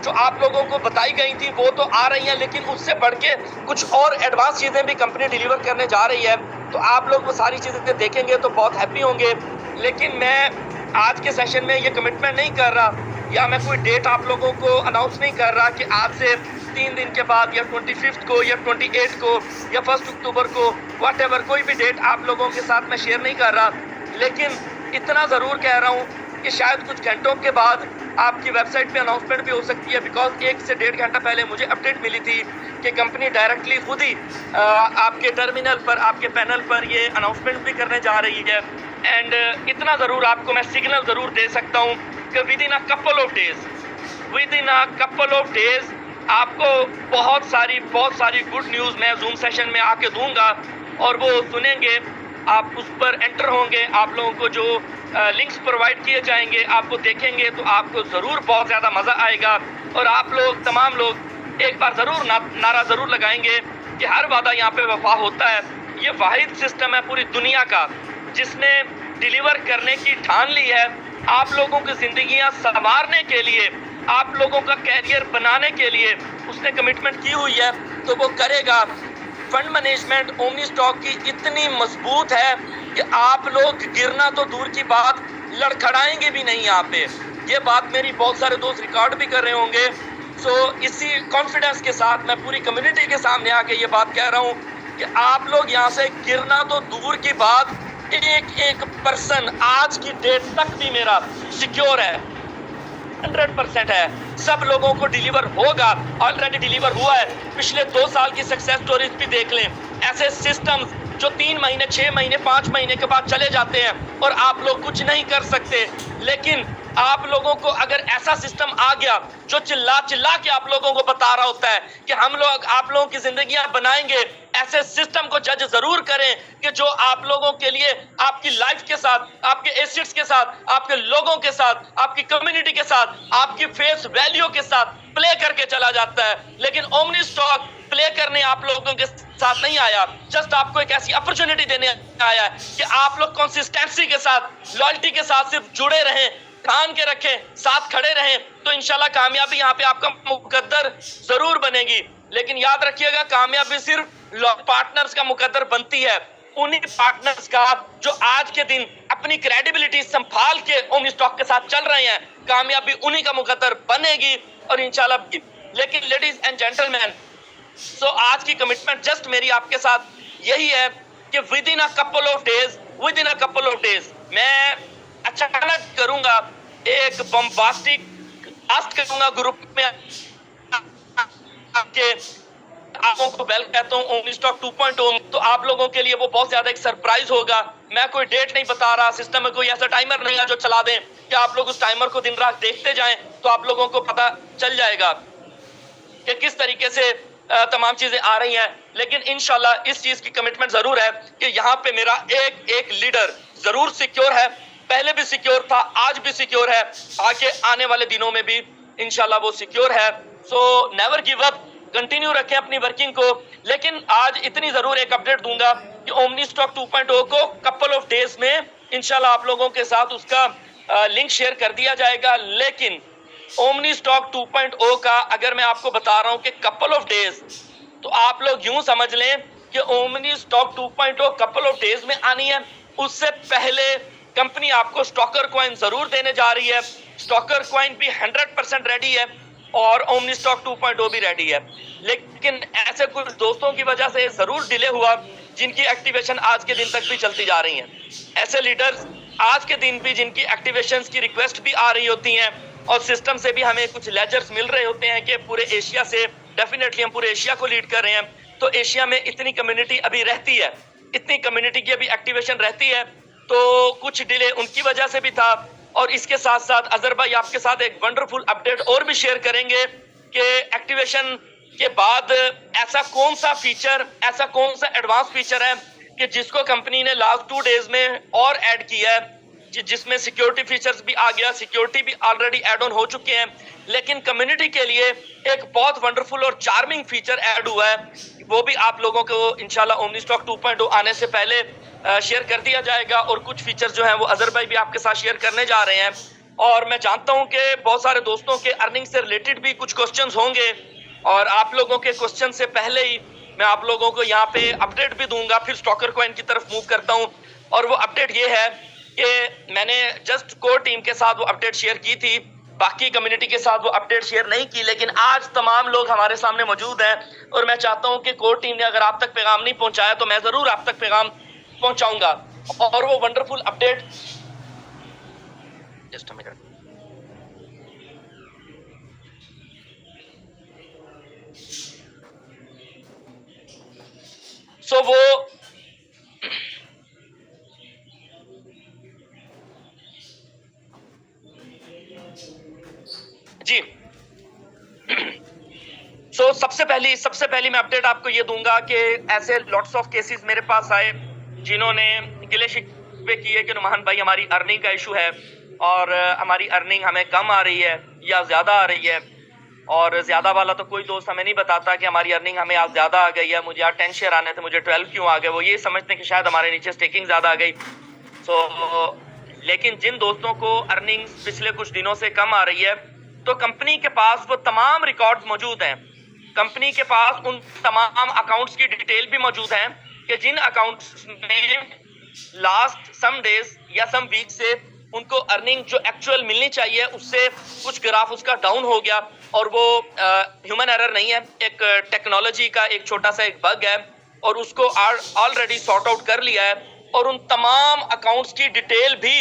जो आप लोगों को बताई गई थी वो तो आ रही हैं, लेकिन उससे बढ़ के कुछ और एडवांस चीज़ें भी कंपनी डिलीवर करने जा रही है। तो आप लोग वो सारी चीज़ें देखेंगे तो बहुत हैप्पी होंगे। लेकिन मैं आज के सेशन में ये कमिटमेंट नहीं कर रहा, या मैं कोई डेट आप लोगों को अनाउंस नहीं कर रहा कि आज से 3 दिन के बाद या 25 को या 28 को या 1 अक्टूबर को, व्हाटएवर कोई भी डेट आप लोगों के साथ मैं शेयर नहीं कर रहा। लेकिन इतना ज़रूर कह रहा हूँ कि शायद कुछ घंटों के बाद आपकी वेबसाइट पे अनाउंसमेंट भी हो सकती है, बिकॉज 1 से 1.5 घंटा पहले मुझे अपडेट मिली थी कि कंपनी डायरेक्टली खुद ही आपके टर्मिनल पर, आपके पैनल पर ये अनाउंसमेंट भी करने जा रही है। एंड इतना ज़रूर आपको मैं सिग्नल ज़रूर दे सकता हूँ कि with in a couple of days आपको बहुत सारी गुड न्यूज़ मैं जूम सेशन में आके दूंगा, और वो सुनेंगे, आप उस पर एंटर होंगे, आप लोगों को जो लिंक्स प्रोवाइड किए जाएंगे आपको देखेंगे तो आपको ज़रूर बहुत ज़्यादा मज़ा आएगा। और आप लोग, तमाम लोग एक बार ज़रूर नारा ज़रूर लगाएंगे कि हर वादा यहाँ पे वफा होता है। ये वाहिद सिस्टम है पूरी दुनिया का जिसने डिलीवर करने की ठान ली है, आप लोगों की ज़िंदगियाँ संवारने के लिए, आप लोगों का कैरियर बनाने के लिए उसने कमिटमेंट की हुई है, तो वो करेगा। फंड मैनेजमेंट ओमनी स्टॉक की इतनी मजबूत है कि आप लोग गिरना तो दूर की बात, लड़खड़ाएंगे भी नहीं यहाँ पे। ये बात मेरी बहुत सारे दोस्त रिकॉर्ड भी कर रहे होंगे। सो इसी कॉन्फिडेंस के साथ मैं पूरी कम्युनिटी के सामने आके ये बात कह रहा हूँ कि आप लोग यहाँ से गिरना तो दूर की बात, एक पर्सन आज की डेट तक भी मेरा सिक्योर है, 100% है। सब लोगों को डिलीवर होगा, ऑलरेडी डिलीवर हुआ है। पिछले 2 साल की सक्सेस स्टोरीज भी देख लें, ऐसे सिस्टम्स जो 3 महीने, 6 महीने, 5 महीने के बाद चले जाते हैं और आप लोग कुछ नहीं कर सकते। लेकिन आप लोगों को अगर ऐसा सिस्टम आ गया जो चिल्ला चिल्ला के आप लोगों को बता रहा होता है कि हम लोग आप लोगों की जिंदगियां बनाएंगे, ऐसे सिस्टम को जज जरूर करें कि जो आप लोगों के लिए, आपकी लाइफ के साथ, आपके एसेट्स के साथ, आपके लोगों के साथ, आपकी कम्युनिटी के साथ, आपकी फेस वैल्यू के साथ प्ले करके चला जाता है। लेकिन ओमनी स्टॉक प्ले करने आप लोगों के साथ नहीं आया, जस्ट आपको एक ऐसी अपॉर्चुनिटी देने आया है कि आप लोग कंसिस्टेंसी के साथ, लॉयल्टी के साथ सिर्फ जुड़े रहें, ठान के रखें, साथ खड़े रहें, तो इंशाल्लाह कामयाबी यहाँ पे आपका मुकद्दर जरूर बनेगी। लेकिन याद रखिएगा, कामयाबी सिर्फ पार्टनर्स का मुकद्दर बनती है, उन्हीं पार्टनर्स का जो आज के दिन अपनी क्रेडिबिलिटी संभाल के ओमनी स्टॉक के साथ चल रहे हैं, कामयाबी उन्हीं का मुकद्दर बनेगी और इंशाल्लाह। लेकिन लेडीज एंड जेंटलमैन, सो आज की कमिटमेंट जस्ट मेरी आपके साथ यही है कि with in a couple of days मैं अचानक करूंगा एक बम्बास्टिक आस्क करूंगा ग्रुप में के आपको को बेल कहता हूँ ओमनी स्टॉक 2.0। तो आप लोगों के लिए वो बहुत ज्यादा एक सरप्राइज होगा। मैं कोई डेट नहीं बता रहा, सिस्टम में कोई ऐसा टाइमर नहीं है जो चला दें कि आप लोग उस टाइमर को दिन रात देखते जाएं, तो आप लोगों को पता चल जाएगा कि किस तरीके से तमाम चीजें आ रही हैं। लेकिन इंशाल्लाह इस चीज की कमिटमेंट जरूर है कि यहाँ पे मेरा एक लीडर जरूर सिक्योर है, पहले भी सिक्योर था, आज भी सिक्योर है, आगे आने वाले दिनों में भी इंशाल्लाह वो सिक्योर है। So never give up, continue रखें अपनी वर्किंग को। लेकिन आज इतनी जरूर एक अपडेट दूंगा कि ओमनी स्टॉक 2.0 को कपल ऑफ डेज में इंशाल्लाह आप लोगों के साथ उसका लिंक शेयर कर दिया जाएगा। लेकिन ओमनी स्टॉक 2.0 का अगर मैं आपको बता रहा हूं कि कपल ऑफ डेज, तो आप लोग यूं समझ लें कि omni stock 2.0 couple of days में आनी है। उससे पहले कंपनी आपको स्टॉकर कॉइन जरूर देने जा रही है। स्टॉकर कॉइन भी 100% रेडी है और ओमनी स्टॉक 2.0 भी रेडी है। लेकिन ऐसे कुछ दोस्तों की वजह से जरूर डिले हुआ, जिनकी एक्टिवेशन आज के दिन तक भी चलती जा रही है। ऐसे लीडर्स आज के दिन भी जिनकी एक्टिवेशंस की रिक्वेस्ट भी आ रही होती हैं और सिस्टम से भी हमें कुछ लेजर्स मिल रहे होते हैं कि पूरे एशिया से, डेफिनेटली हम पूरे एशिया को लीड कर रहे हैं, तो एशिया में इतनी कम्युनिटी अभी रहती है, इतनी कम्युनिटी की अभी एक्टिवेशन रहती है, तो कुछ डिले उनकी वजह से भी था। और इसके साथ साथ अजहर भाई आपके साथ एक वंडरफुल अपडेट और भी शेयर करेंगे कि एक्टिवेशन के बाद ऐसा कौन सा फीचर, ऐसा कौन सा एडवांस फीचर है कि जिसको कंपनी ने लास्ट 2 डेज में और ऐड किया है, जिसमें सिक्योरिटी फीचर्स भी आ गया, सिक्योरिटी भी ऑलरेडी ऐड ऑन हो चुके हैं। लेकिन कम्युनिटी के लिए एक बहुत वंडरफुल और चार्मिंग फीचर ऐड हुआ है, वो भी आप लोगों को इंशाल्लाह ओमनी स्टॉक 2.0 आने से पहले शेयर कर दिया जाएगा। और कुछ फीचर जो हैं वो अजहर भाई भी आपके साथ शेयर करने जा रहे हैं। और मैं जानता हूं कि बहुत सारे दोस्तों के अर्निंग से रिलेटेड भी कुछ क्वेश्चंस होंगे और आप लोगों के क्वेश्चन से पहले ही मैं आप लोगों को यहाँ पे अपडेट भी दूंगा। फिर स्टॉकर कॉइन की तरफ मूव करता हूँ और वो अपडेट ये है कि मैंने जस्ट कोर टीम के साथ वो अपडेट शेयर की थी, बाकी कम्युनिटी के साथ वो अपडेट शेयर नहीं की, लेकिन आज तमाम लोग हमारे सामने मौजूद हैं और मैं चाहता हूं कि कोर टीम ने अगर आप तक पैगाम नहीं पहुंचाया तो मैं जरूर आप तक पैगाम पहुंचाऊंगा। और वो wonderful update, just a minute, so वो जी सबसे पहली मैं अपडेट आपको ये दूंगा कि ऐसे लॉट्स ऑफ केसेस मेरे पास आए जिन्होंने गिले शिकवे किए कि नुमान भाई हमारी अर्निंग का इशू है और हमारी अर्निंग हमें कम आ रही है या ज़्यादा आ रही है। और ज़्यादा वाला तो कोई दोस्त हमें नहीं बताता कि हमारी अर्निंग हमें आज ज़्यादा आ गई है, मुझे आज 10 शेयर आने थे, मुझे 12 क्यों आ गए। वो ये समझते हैं कि शायद हमारे नीचे स्टेकिंग ज़्यादा आ गई। लेकिन जिन दोस्तों को अर्निंग पिछले कुछ दिनों से कम आ रही है तो कंपनी के पास वो तमाम रिकॉर्ड्स मौजूद हैं, कंपनी के पास उन तमाम अकाउंट्स की डिटेल भी मौजूद है कि जिन अकाउंट्स में लास्ट सम डेज या सम वीक से उनको अर्निंग जो एक्चुअल मिलनी चाहिए उससे कुछ ग्राफ उसका डाउन हो गया। और वो ह्यूमन एरर नहीं है, एक टेक्नोलॉजी का एक छोटा सा एक बग है और उसको ऑलरेडी सॉर्ट आउट कर लिया है और उन तमाम अकाउंट्स की डिटेल भी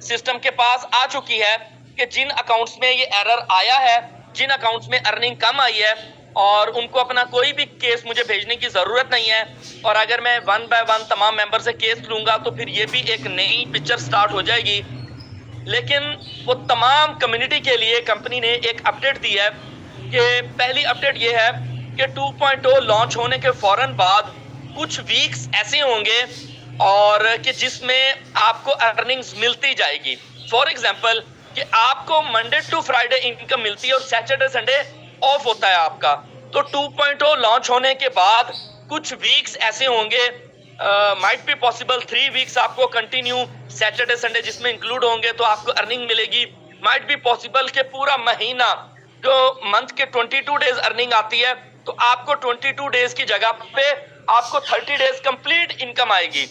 सिस्टम के पास आ चुकी है कि जिन अकाउंट्स में ये एरर आया है, जिन अकाउंट्स में अर्निंग कम आई है, और उनको अपना कोई भी केस मुझे भेजने की ज़रूरत नहीं है। और अगर मैं 1 बाय 1 तमाम मेंबर से केस लूँगा तो फिर ये भी एक नई पिक्चर स्टार्ट हो जाएगी। लेकिन वो तमाम कम्युनिटी के लिए कंपनी ने एक अपडेट दी है कि पहली अपडेट ये है कि 2.0 लॉन्च होने के फ़ौरन बाद कुछ वीक्स ऐसे होंगे और कि जिसमें आपको अर्निंग्स मिलती जाएगी। फॉर एग्जाम्पल कि आपको मंडे टू फ्राइडे इनकम मिलती है और सैटरडे संडे ऑफ होता है आपका। तो 2.0 लॉन्च होने के बाद कुछ वीक्स ऐसे होंगे, माइट बी पॉसिबल 3 वीक्स आपको कंटिन्यू सैटरडे संडे जिसमें इंक्लूड होंगे तो आपको अर्निंग मिलेगी। माइट बी पॉसिबल कि पूरा महीना जो मंथ के 22 डेज अर्निंग आती है तो आपको 22 डेज की जगह पे आपको 30 डेज कंप्लीट इनकम आएगी।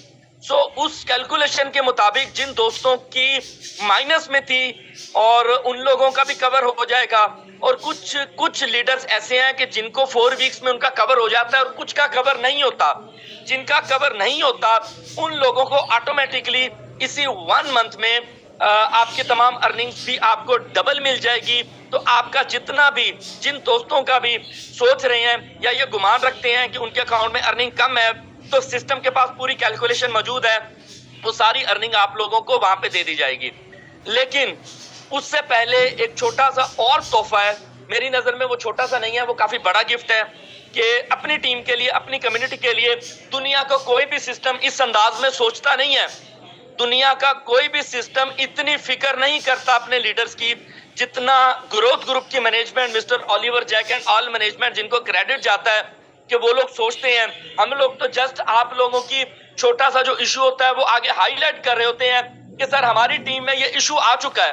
उस कैलकुलेशन के मुताबिक जिन दोस्तों की माइनस में थी और उन लोगों का भी कवर हो जाएगा। और कुछ लीडर्स ऐसे हैं कि जिनको 4 वीक्स में उनका कवर हो जाता है और कुछ का कवर नहीं होता। जिनका कवर नहीं होता उन लोगों को ऑटोमेटिकली इसी 1 मंथ में आपके तमाम अर्निंग्स भी आपको डबल मिल जाएगी। तो आपका जितना भी, जिन दोस्तों का भी सोच रहे हैं या ये गुमान रखते हैं कि उनके अकाउंट में अर्निंग कम है, तो सिस्टम के पास पूरी कैलकुलेशन मौजूद है, वो सारी अर्निंग आप लोगों को वहां पे दे दी जाएगी। लेकिन उससे पहले एक छोटा सा और तोहफा है, मेरी नजर में वो छोटा सा नहीं है, वो काफी बड़ा गिफ्ट है कि अपनी टीम के लिए, अपनी कम्युनिटी के लिए दुनिया का कोई भी सिस्टम इस अंदाज में सोचता नहीं है। दुनिया का कोई भी सिस्टम इतनी फिक्र नहीं करता अपने लीडर्स की जितना ग्रोथ ग्रुप की management, mister Oliver Jack and all management, जिनको क्रेडिट जाता है कि वो लोग सोचते हैं। हम लोग तो जस्ट आप लोगों की छोटा सा जो इशू होता है वो आगे हाईलाइट कर रहे होते हैं कि सर हमारी टीम में ये इशू आ चुका है,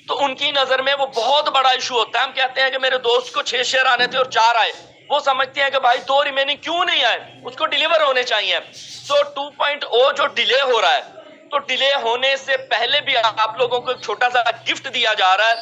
तो उनकी नजर में वो बहुत बड़ा इशू होता है। हम कहते हैं कि मेरे दोस्त को 6 शेयर आने थे और 4 आए, वो समझते हैं कि भाई 2 रिमेनिंग क्यों नहीं आए, उसको डिलीवर होने चाहिए। 2.0 जो डिले हो रहा है, तो डिले होने से पहले भी आप लोगों को एक छोटा सा गिफ्ट दिया जा रहा है।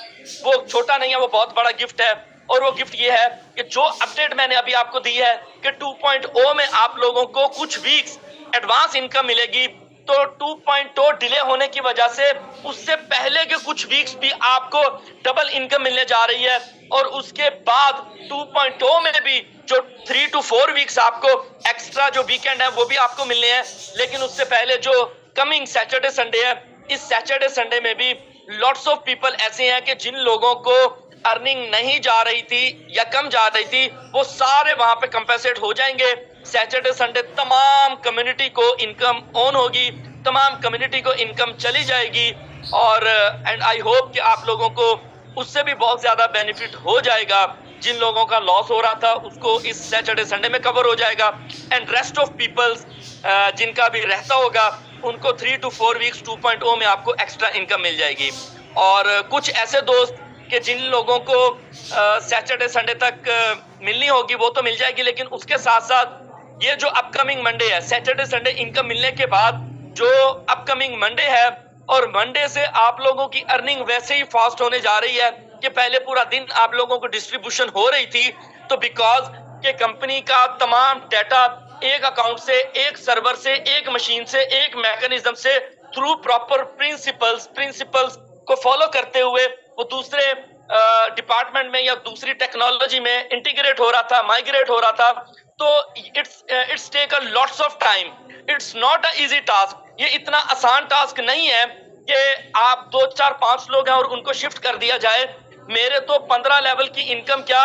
वो छोटा नहीं है, वो बहुत बड़ा गिफ्ट है। और वो गिफ्ट ये है कि जो अपडेट मैंने अभी आपको दी है कि 2.0 में आप लोगों को कुछ वीक्स एडवांस इनकम मिलेगी। तो 2.0 डिले होने की वजह से उससे पहले के कुछ वीक्स भी आपको डबल इनकम मिलने जा रही है। और उसके बाद 2.0 में भी जो 3 to 4 वीक्स आपको एक्स्ट्रा जो वीकेंड है वो भी आपको मिलने हैं। लेकिन उससे पहले जो कमिंग सैटरडे संडे है, इस सैटरडे संडे में भी लॉट्स ऑफ पीपल ऐसे हैं कि जिन लोगों को अर्निंग नहीं जा रही थी या कम जा रही थी, वो सारे वहां पे कंपेंसेट हो जाएंगे। सैटरडे संडे तमाम कम्युनिटी को इनकम ऑन होगी, तमाम कम्युनिटी को इनकम चली जाएगी। और एंड आई होप कि आप लोगों को उससे भी बहुत ज्यादा बेनिफिट हो जाएगा। जिन लोगों का लॉस हो रहा था उसको इस सैटरडे संडे में कवर हो जाएगा। एंड रेस्ट ऑफ पीपल्स जिनका भी रहता होगा उनको 3 to 4 वीक्स 2.0 में आपको एक्स्ट्रा इनकम मिल जाएगी। और कुछ ऐसे दोस्त कि जिन लोगों को सैटरडे संडे तक मिलनी होगी वो तो मिल जाएगी, लेकिन उसके साथ साथ ये जो अपकमिंग मंडे है, सैटरडे संडे इनकम मिलने के बाद जो अपकमिंग मंडे है, और मंडे से आप लोगों की अर्निंग वैसे ही फास्ट होने जा रही है कि पहले पूरा दिन आप लोगों को डिस्ट्रीब्यूशन हो रही थी, तो बिकॉज के कंपनी का तमाम डाटा एक अकाउंट से, एक सर्वर से, एक मशीन से, एक मैकेनिज्म से थ्रू प्रॉपर प्रिंसिपल्स को फॉलो करते हुए वो दूसरे डिपार्टमेंट में या दूसरी टेक्नोलॉजी में इंटीग्रेट हो रहा था, माइग्रेट हो रहा था। तो it's take a lots of time, it's not a easy task. ये इतना आसान टास्क नहीं है कि आप 2 4 5 लोग हैं और उनको शिफ्ट कर दिया जाए। मेरे तो 15 लेवल की इनकम क्या,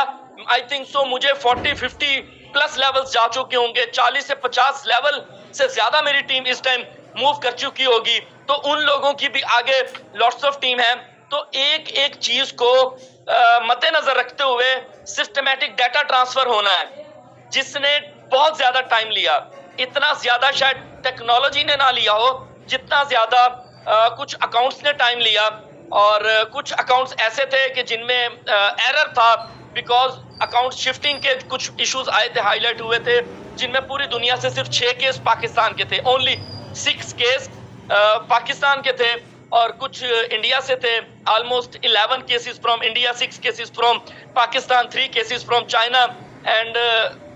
आई थिंक सो मुझे 40-50 प्लस लेवल्स जा चुके होंगे, 40 से 50 लेवल से ज्यादा मेरी टीम इस टाइम मूव कर चुकी होगी। तो उन लोगों की भी आगे लॉट्स ऑफ टीम है। तो एक एक चीज को मद्देनजर रखते हुए सिस्टमैटिक डाटा ट्रांसफर होना है, जिसने बहुत ज्यादा टाइम लिया। इतना ज्यादा शायद टेक्नोलॉजी ने ना लिया हो जितना ज्यादा कुछ अकाउंट्स ने टाइम लिया। और कुछ अकाउंट्स ऐसे थे कि जिनमें एरर था, बिकॉज अकाउंट शिफ्टिंग के कुछ इश्यूज आए थे, हाईलाइट हुए थे, जिनमें पूरी दुनिया से सिर्फ 6 केस पाकिस्तान के थे, ओनली 6 केस पाकिस्तान के थे, और कुछ इंडिया से थे, almost 11 cases from India, 6 cases from Pakistan, 3 cases from China and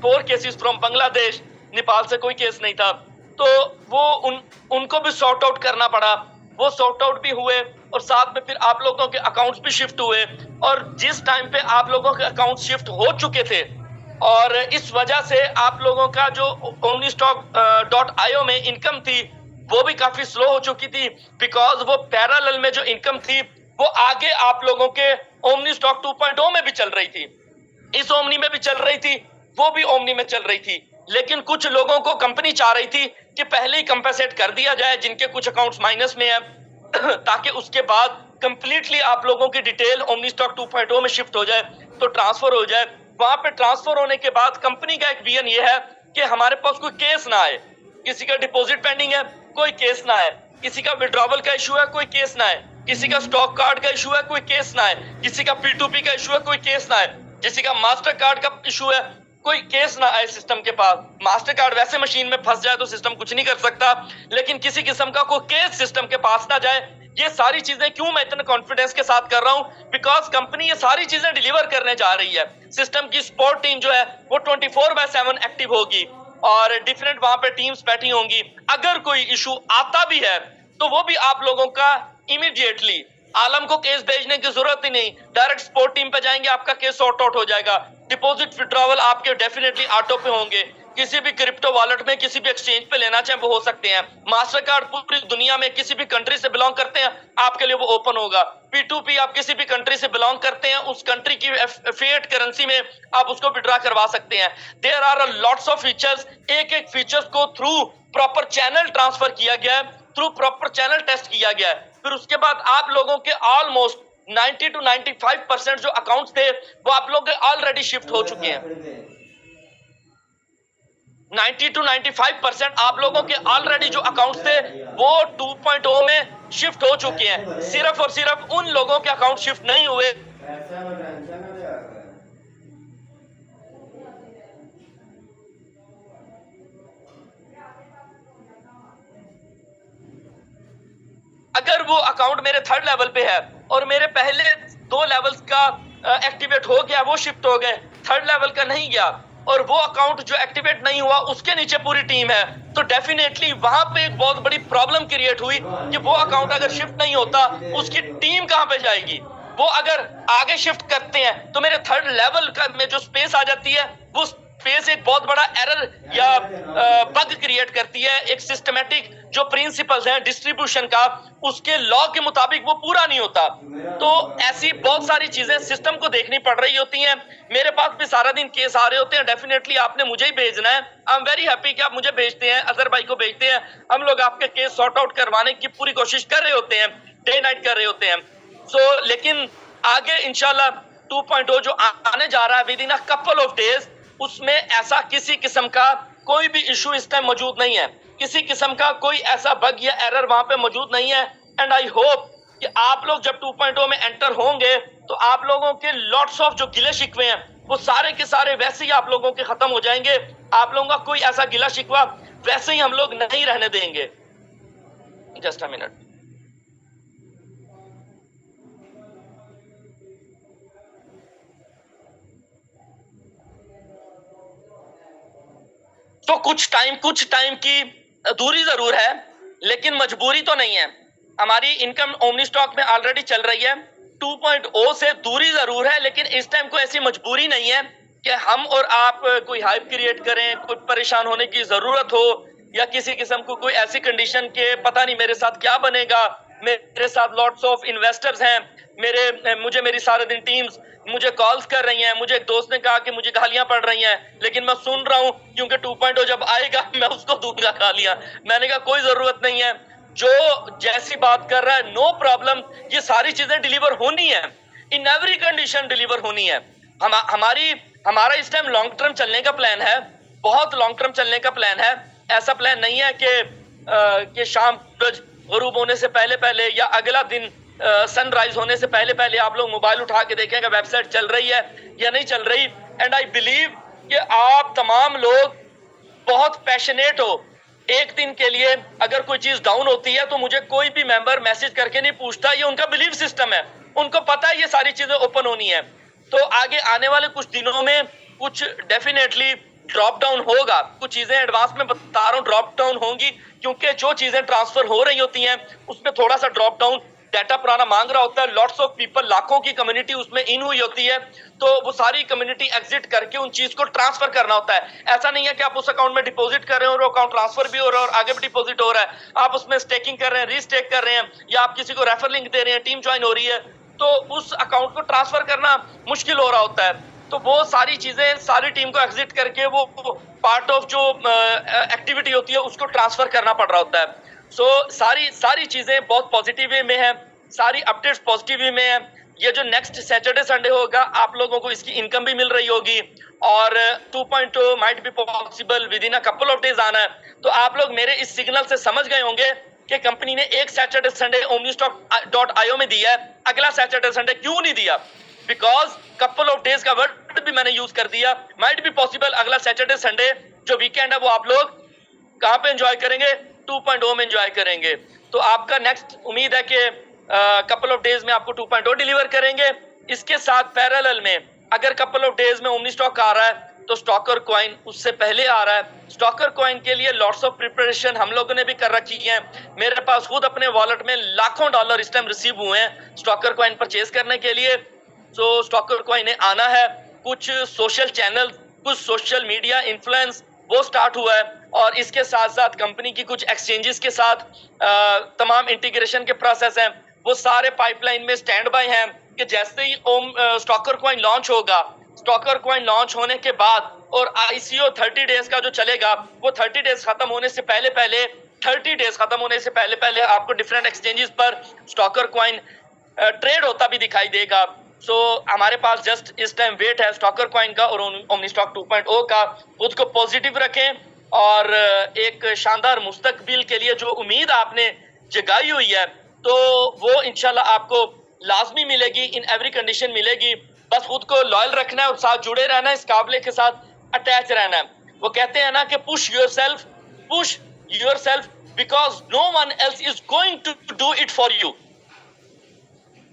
4 cases from Bangladesh. Nepal से कोई केस नहीं था। तो वो उनको भी सॉर्ट आउट करना पड़ा, वो सॉर्ट आउट भी हुए, और साथ में फिर आप लोगों के अकाउंट्स भी शिफ्ट हुए। और जिस टाइम पे आप लोगों के अकाउंट शिफ्ट हो चुके थे, और इस वजह से आप लोगों का जो omnistock.io में इनकम थी वो भी काफी स्लो हो चुकी थी, बिकॉज वो पैरेलल में जो इनकम थी वो आगे आप लोगों के ओमनीस्टॉक 2.0 में भी चल रही थी, इस ओमनी में भी चल रही थी, वो भी ओमनी में चल रही थी। लेकिन कुछ लोगों को कंपनी चाह रही थी कि पहले ही कंपेंसेट कर दिया जाए जिनके कुछ अकाउंट्स माइनस में है ताकि उसके बाद कंप्लीटली आप लोगों की डिटेल ओमनीस्टॉक 2.0 में शिफ्ट हो जाए, तो ट्रांसफर हो जाए। वहां पे ट्रांसफर होने के बाद कंपनी का एक विजन ये है कि हमारे पास कोई केस ना आए, किसी का डिपॉजिट पेंडिंग है कोई केस ना है, किसी का विड्रॉवल का इशू है कोई केस ना है, किसी का स्टॉक कार्ड का इशू है कोई केस ना है, किसी का P2P का इशू है कोई केस ना है, किसी का मास्टर कार्ड का इशू है कोई केस ना आए सिस्टम के पास। मास्टर कार्ड वैसे मशीन में फंस जाए तो सिस्टम कुछ नहीं कर सकता, लेकिन किसी किस्म का कोई केस सिस्टम के पास ना जाए। ये सारी चीजें क्यों मैं इतने कॉन्फिडेंस के साथ कर रहा हूं, बिकॉज कंपनी ये सारी चीजें डिलीवर करने जा रही है। सिस्टम की सपोर्ट टीम जो है वो 24/7 एक्टिव होगी, और डिफरेंट वहां पे टीम्स बैठी होंगी। अगर कोई इशू आता भी है तो वो भी आप लोगों का इमीडिएटली, आलम को केस भेजने की जरूरत ही नहीं, डायरेक्ट सपोर्ट टीम पे जाएंगे, आपका केस सॉर्ट आउट हो जाएगा। डिपॉजिट विड्रॉवल आपके डेफिनेटली ऑटो पे होंगे, किसी भी क्रिप्टो वॉलेट में किसी भी एक्सचेंज पे लेना चाहे वो हो सकते हैं। मास्टर कार्ड पूरी दुनिया में किसी भी कंट्री से बिलोंग करते हैं आपके लिए वो ओपन होगा। P2P आप किसी भी कंट्री से बिलोंग करते हैं, उस कंट्री की फिएट करेंसी में आप उसको विड्रॉ करवा सकते हैं। There are a lots of features, एक एक फीचर्स को थ्रू प्रॉपर चैनल ट्रांसफर किया गया है, थ्रू प्रॉपर चैनल टेस्ट किया गया है। फिर उसके बाद आप लोगों के ऑलमोस्ट 90 to 95% जो अकाउंट्स थे वो आप लोग ऑलरेडी शिफ्ट हो चुके हैं। 90 to 95% आप लोगों के ऑलरेडी जो अकाउंट्स थे वो 2.0 में शिफ्ट हो चुके हैं। सिर्फ और सिर्फ उन लोगों के अकाउंट शिफ्ट नहीं हुए अगर वो अकाउंट मेरे 3rd लेवल पे है और मेरे पहले 2 लेवल्स का एक्टिवेट हो गया, वो शिफ्ट हो गए, 3rd लेवल का नहीं गया, और वो अकाउंट जो एक्टिवेट नहीं हुआ उसके नीचे पूरी टीम है, तो डेफिनेटली वहां पे एक बहुत बड़ी प्रॉब्लम क्रिएट हुई कि वो अकाउंट अगर शिफ्ट नहीं होता उसकी टीम कहां पे जाएगी। वो अगर आगे शिफ्ट करते हैं तो मेरे 3rd लेवल का में जो स्पेस आ जाती है वो स्पेस एक बहुत बड़ा एरर या बग क्रिएट करती है। एक सिस्टमेटिक जो प्रिंसिपल्स हैं डिस्ट्रीब्यूशन का, उसके लॉ के मुताबिक वो पूरा नहीं होता। तो ऐसी बहुत सारी चीजें सिस्टम को देखनी पड़ रही होती हैं। मेरे पास भी सारा दिन केस आ रहे होते हैं, डेफिनेटली आपने मुझे ही भेजना है। आई एम वेरी हैप्पी कि आप मुझे भेजते हैं, अजहर भाई को भेजते हैं, हम लोग आपके केस सॉर्ट आउट करवाने की पूरी कोशिश कर रहे होते हैं, डे नाइट कर रहे होते हैं। लेकिन आगे इंशाल्लाह 2.0 जो आने जा रहा है with in a couple of days, उसमें ऐसा किसी किस्म का कोई भी इशू इस टाइम मौजूद नहीं है, किसी किस्म का कोई ऐसा बग या एरर वहां पे मौजूद नहीं है। एंड आई होप कि आप लोग जब 2.0 में एंटर होंगे तो आप लोगों के लॉट्स ऑफ जो गिले शिकवे हैं वो सारे के सारे वैसे ही आप लोगों के खत्म हो जाएंगे। आप लोगों का कोई ऐसा गिला शिकवा वैसे ही हम लोग नहीं रहने देंगे। Just a minute. तो कुछ टाइम की दूरी जरूर है, लेकिन मजबूरी तो नहीं है। हमारी इनकम ओमनी स्टॉक में ऑलरेडी चल रही है। 2.0 से दूरी जरूर है, लेकिन इस टाइम कोई ऐसी मजबूरी नहीं है कि हम और आप कोई हाइप क्रिएट करें, कोई परेशान होने की जरूरत हो, या किसी किस्म को कोई ऐसी कंडीशन के पता नहीं मेरे साथ क्या बनेगा। मेरे साथ लॉट्स ऑफ इन्वेस्टर्स हैं, मुझे मेरी सारे दिन टीम्स मुझे कॉल्स कर रही हैं। मुझे एक दोस्त ने कहा कि मुझे गालियां पड़ रही हैं, लेकिन मैं सुन रहा हूं क्योंकि 2.0 जब आएगा मैं उसको दूंगा गालियां। मैंने कहा कोई जरूरत नहीं है, जो जैसी बात कर रहा है नो प्रॉब्लम, ये सारी चीजें डिलीवर होनी है, इन एवरी कंडीशन डिलीवर होनी है। हमारा इस टाइम लॉन्ग टर्म चलने का प्लान है, बहुत लॉन्ग टर्म चलने का प्लान है। ऐसा प्लान नहीं है कि शाम गरूब होने से पहले पहले या अगला दिन सनराइज होने से पहले पहले आप लोग मोबाइल उठा के देखेंगे वेबसाइट चल रही है या नहीं चल रही। एंड आई बिलीव कि आप तमाम लोग बहुत पैशनेट हो। एक दिन के लिए अगर कोई चीज डाउन होती है तो मुझे कोई भी मेंबर मैसेज करके नहीं पूछता, ये उनका बिलीव सिस्टम है, उनको पता है ये सारी चीजें ओपन होनी है। तो आगे आने वाले कुछ दिनों में कुछ डेफिनेटली ड्रॉप डाउन होगा, कुछ चीजें एडवांस में बता रहा हूँ ड्रॉप डाउन होंगी, क्योंकि जो चीजें ट्रांसफर हो रही होती हैं उसमें थोड़ा सा ड्रॉप डाउन डाटा पुराना मांग रहा होता है। लॉट्स ऑफ पीपल, लाखों की कम्युनिटी उसमें इन हुई होती है, तो वो सारी कम्युनिटी एग्जिट करके उन चीज को ट्रांसफर करना होता है। ऐसा नहीं है कि आप उस अकाउंट में डिपॉजिट कर रहे हो और अकाउंट ट्रांसफर भी हो रहा है और आगे भी डिपॉजिट हो रहा है। आप उसमें स्टेकिंग कर रहे हैं, रीस्टेक कर रहे हैं, या आप किसी को रेफर लिंक दे रहे हैं, टीम ज्वाइन हो रही है, तो उस अकाउंट को ट्रांसफर करना मुश्किल हो रहा होता है। तो वो सारी चीजें सारी टीम को एग्जिट करके वो पार्ट ऑफ जो एक्टिविटी होती है उसको ट्रांसफर करना पड़ रहा होता है। सो सारी चीजें बहुत पॉजिटिव वे में है, सारी अपडेट्स पॉजिटिव वे में है। ये जो नेक्स्ट सैटरडे संडे होगा आप लोगों को इसकी इनकम भी मिल रही होगी, और 2.0 might be possible with in a couple of days आना है। तो आप लोग मेरे इस सिग्नल से समझ गए होंगे कि कंपनी ने एक सैटरडे संडे omnistock.io में दिया है, अगला सैटरडे संडे क्यों नहीं दिया? बिकॉज कपल ऑफ डेज का वर्ड भी मैंने यूज कर दिया। माइट बी पॉसिबल अगला सैटरडे संडे जो वीकेंड है वो आप लोग कहां पे एंजॉय करेंगे? 2.0 में एंजॉय करेंगे। तो आपका नेक्स्ट उम्मीद है कि कपल ऑफ डेज में आपको 2.0 डिलीवर करेंगे। इसके साथ पैरेलल में अगर कपल ऑफ डेज में ओमनी स्टॉक आ रहा है तो स्टॉकर कॉइन उससे पहले आ रहा है। स्टॉकर कॉइन के लिए लॉट्स ऑफ प्रिपरेशन हम लोगों ने भी कर रखी है। मेरे पास खुद अपने वॉलेट में लाखों डॉलर इस टाइम रिसीव हुए हैं स्टॉकर कॉइन परचेज करने के लिए। तो स्टॉकर कॉइन आना है, कुछ सोशल चैनल, कुछ सोशल मीडिया इन्फ्लुएंस वो स्टार्ट हुआ है, और इसके साथ साथ कंपनी की कुछ एक्सचेंजेस के साथ तमाम इंटीग्रेशन के प्रोसेस हैं, वो सारे पाइपलाइन में स्टैंड बाय हैं कि जैसे ही स्टॉकर कॉइन लॉन्च होगा, स्टॉकर कॉइन लॉन्च होने के बाद और आईसीओ 30 डेज का जो चलेगा वो 30 डेज खत्म होने से पहले पहले 30 डेज खत्म होने से पहले पहले आपको डिफरेंट एक्सचेंजेस पर स्टॉकर कॉइन ट्रेड होता भी दिखाई देगा। सो हमारे पास जस्ट इस टाइम वेट है स्टॉकर कॉइन का और ओमनी स्टॉक 2.0 का। खुद को पॉजिटिव रखें और एक शानदार मुस्तकबिल के लिए जो उम्मीद आपने जगाई हुई है तो वो इंशाल्लाह आपको लाजमी मिलेगी, इन एवरी कंडीशन मिलेगी। बस खुद को लॉयल रखना है और साथ जुड़े रहना है, इस काबिले के साथ अटैच रहना है। वो कहते हैं ना कि push yourself because no one else is going to do it for you.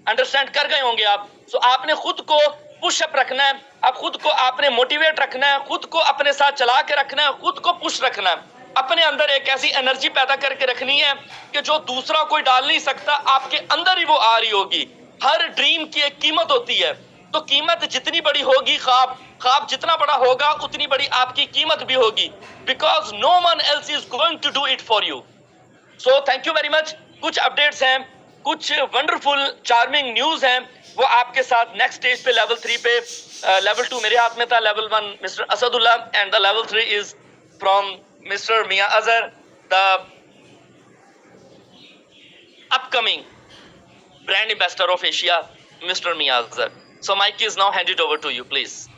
Understand कर गए होंगे आप। सो आपने खुद को पुशअप रखना है, आप खुद को आपने मोटिवेट रखना है, खुद को अपने साथ चला के रखना है, खुद को पुश रखना है। अपने अंदर एक ऐसी एनर्जी पैदा करके रखनी है कि जो दूसरा कोई डाल नहीं सकता, आपके अंदर ही वो आ रही होगी। हर ड्रीम की एक कीमत होती है, तो कीमत जितनी बड़ी होगी, ख्वाब जितना बड़ा होगा उतनी बड़ी आपकी कीमत भी होगी। Because no one else is going to do it for you. So thank you very much. कुछ अपडेट्स हैं, कुछ वंडरफुल चार्मिंग न्यूज हैं, वो आपके साथ नेक्स्ट स्टेज पे लेवल 3 पे, लेवल 2 मेरे हाथ में था, level 1 mister Asadullah and the level 3 is from mister Mian Azhar, the upcoming brand ambassador of Asia, Mr. Mian Azhar. So Mike is now handed over to you, please.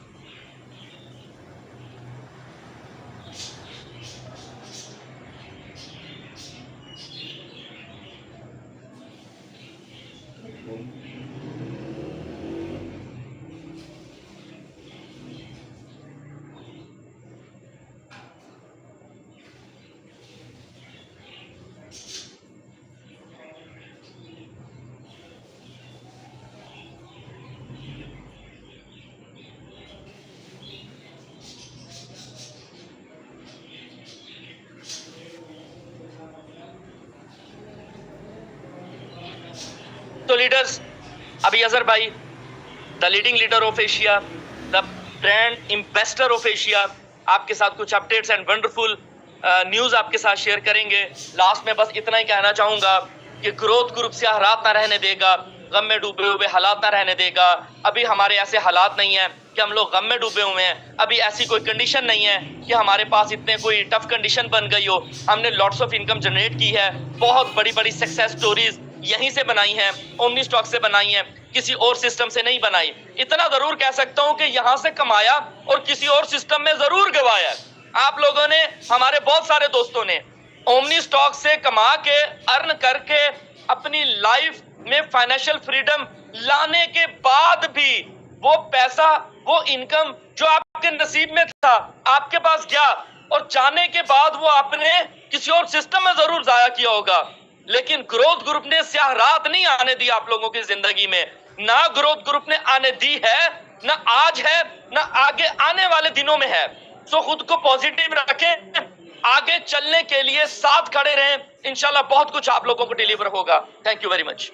So leaders, अभी अजहर भाई, the leading leader of Asia, the brand ambassador of Asia, आपके साथ कुछ updates and wonderful news आपके साथ share करेंगे। Last में बस इतना ही कहना चाहूंगा कि ग्रोथ ग्रुप से रात ना रहने देगा, गम में डूबे हुए हालात ना रहने देगा। अभी हमारे ऐसे हालात नहीं है कि हम लोग गम में डूबे हुए हैं, अभी ऐसी कोई कंडीशन नहीं है कि हमारे पास इतने कोई टफ कंडीशन बन गई हो। हमने लॉट्स ऑफ इनकम जनरेट की है, बहुत बड़ी बड़ी सक्सेस स्टोरीज यहीं से बनाई हैं, ओमनी स्टॉक से बनाई हैं, किसी और सिस्टम से नहीं बनाई। इतना जरूर कह सकता हूं कि यहां से कमाया और किसी और सिस्टम में जरूर गवाया। आप लोगों ने, हमारे बहुत सारे दोस्तों ने ओमनी स्टॉक से कमा के, अर्न करके अपनी लाइफ में फाइनेंशियल फ्रीडम लाने के बाद भी वो पैसा, वो इनकम जो आपके नसीब में था, आपके पास गया और जाने के बाद वो आपने किसी और सिस्टम में जरूर जाया किया होगा। लेकिन ग्रोथ ग्रुप ने स्याह रात नहीं आने दी आप लोगों की जिंदगी में, ना ग्रोथ ग्रुप ने आने दी है, ना आज है, ना आगे आने वाले दिनों में है। सो खुद को पॉजिटिव रखें, आगे चलने के लिए साथ खड़े रहें, इंशाल्लाह बहुत कुछ आप लोगों को डिलीवर होगा। Thank you very much.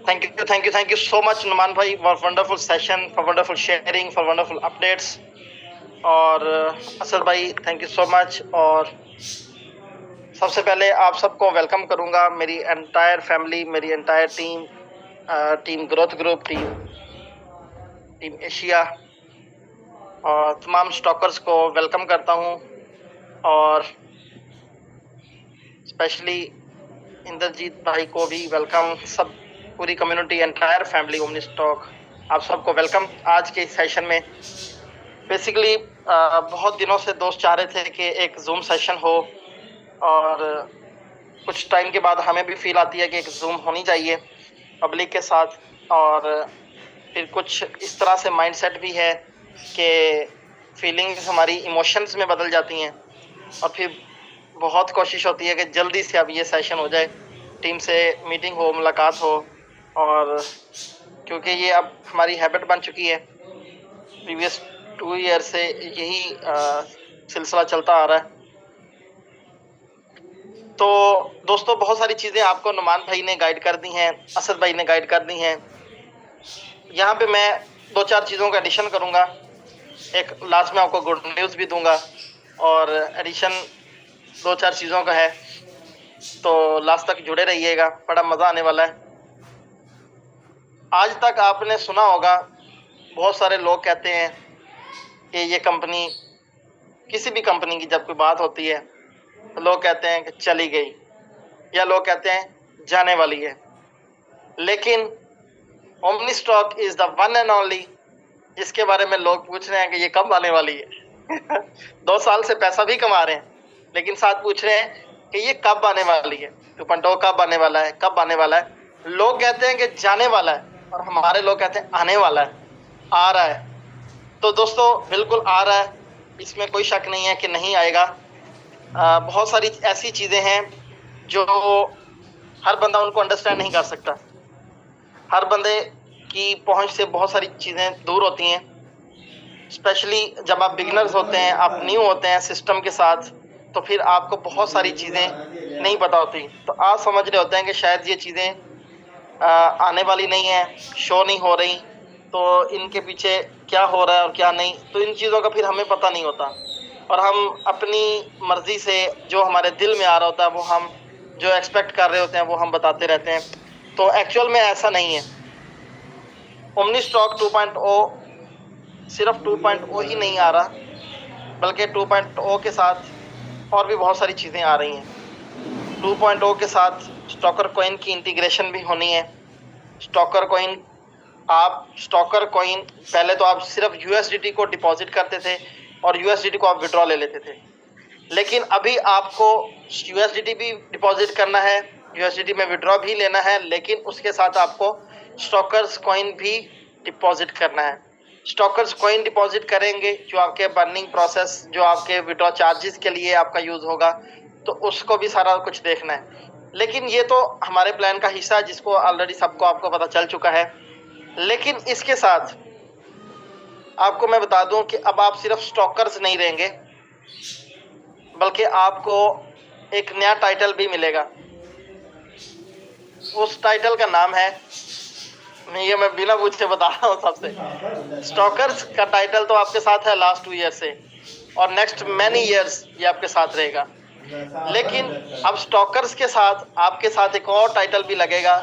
Thank you so much Numan भाई for wonderful session, for wonderful sharing, for wonderful updates। और असद भाई थैंक यू सो मच। और सबसे पहले आप सबको वेलकम करूंगा, मेरी एंटायर फैमिली, मेरी entire team, team growth group, team Asia और तमाम स्टॉकर्स को वेलकम करता हूं। और स्पेशली इंद्रजीत भाई को भी वेलकम, सब पूरी community, entire family omni stock, आप सबको वेलकम आज के सेशन में। बेसिकली बहुत दिनों से दोस्त चाह रहे थे कि एक जूम सेशन हो, और कुछ टाइम के बाद हमें भी फील आती है कि एक जूम होनी चाहिए पब्लिक के साथ। और फिर कुछ इस तरह से माइंडसेट भी है कि फीलिंग्स हमारी इमोशंस में बदल जाती हैं, और फिर बहुत कोशिश होती है कि जल्दी से अब ये सेशन हो जाए, टीम से मीटिंग हो, मुलाकात हो। और क्योंकि ये अब हमारी हैबिट बन चुकी है, प्रीवियस 2 ईयर से यही सिलसिला चलता आ रहा है। तो दोस्तों बहुत सारी चीज़ें आपको नुमान भाई ने गाइड कर दी हैं, असद भाई ने गाइड कर दी हैं। यहाँ पे मैं 2-4 चीज़ों का एडिशन करूँगा, एक लास्ट में आपको गुड न्यूज़ भी दूंगा, और एडिशन 2-4 चीज़ों का है, तो लास्ट तक जुड़े रहिएगा, बड़ा मज़ा आने वाला है। आज तक आपने सुना होगा, बहुत सारे लोग कहते हैं कि ये कंपनी, किसी भी कंपनी की जब कोई बात होती है तो लोग कहते हैं कि चली गई, या लोग कहते हैं जाने वाली है। लेकिन omni stock is the one and only जिसके बारे में लोग पूछ रहे हैं कि ये कब आने वाली है। 2 साल से पैसा भी कमा रहे हैं, लेकिन साथ पूछ रहे हैं कि ये कब आने वाली है, 2.0 कब आने वाला है, कब आने वाला है। लोग कहते हैं कि जाने वाला है, और हमारे लोग कहते हैं आने वाला है, आ रहा है। तो दोस्तों बिल्कुल आ रहा है, इसमें कोई शक नहीं है कि नहीं आएगा। बहुत सारी ऐसी चीज़ें हैं जो हर बंदा उनको अंडरस्टैंड नहीं कर सकता, हर बंदे की पहुंच से बहुत सारी चीज़ें दूर होती हैं। स्पेशली जब आप बिगिनर्स होते हैं, आप न्यू होते हैं सिस्टम के साथ, तो फिर आपको बहुत सारी चीज़ें नहीं पता होती। तो आप समझ रहे होते हैं कि शायद ये चीज़ें आने वाली नहीं है, शो नहीं हो रही, तो इनके पीछे क्या हो रहा है और क्या नहीं, तो इन चीज़ों का फिर हमें पता नहीं होता, और हम अपनी मर्ज़ी से जो हमारे दिल में आ रहा होता है, वो हम जो एक्सपेक्ट कर रहे होते हैं वो हम बताते रहते हैं। तो एक्चुअल में ऐसा नहीं है। ओमनी स्टॉक 2.0 सिर्फ 2.0 ही नहीं आ रहा, बल्कि 2.0 के साथ और भी बहुत सारी चीज़ें आ रही हैं। 2.0 के साथ स्टॉकर कॉइन की इंटीग्रेशन भी होनी है। स्टॉकर कॉइन, आप स्टॉकर कॉइन पहले तो आप सिर्फ यूएसडीटी को डिपॉजिट करते थे और यूएसडीटी को आप विड्रॉ ले लेते थे, लेकिन अभी आपको यूएसडीटी भी डिपॉजिट करना है, यूएसडीटी में विड्रॉ भी लेना है, लेकिन उसके साथ आपको स्टॉकर्स कॉइन भी डिपॉजिट करना है। स्टॉकर्स कॉइन डिपॉजिट करेंगे जो आपके बर्निंग प्रोसेस, जो आपके विड्रॉ चार्जेस के लिए आपका यूज़ होगा, तो उसको भी सारा कुछ देखना है। लेकिन ये तो हमारे प्लान का हिस्सा है, जिसको ऑलरेडी सबको आपको पता चल चुका है। लेकिन इसके साथ आपको मैं बता दूं कि अब आप सिर्फ स्टॉकर्स नहीं रहेंगे, बल्कि आपको एक नया टाइटल भी मिलेगा। उस टाइटल का नाम है, मैं बिना पूछे बता रहा हूँ सबसे, स्टॉकर्स का टाइटल तो आपके साथ है लास्ट 2 ईयर से, और नेक्स्ट मैनी ईयर्स ये आपके साथ रहेगा। लेकिन अब स्टॉकर्स के साथ आपके साथ एक और टाइटल भी लगेगा,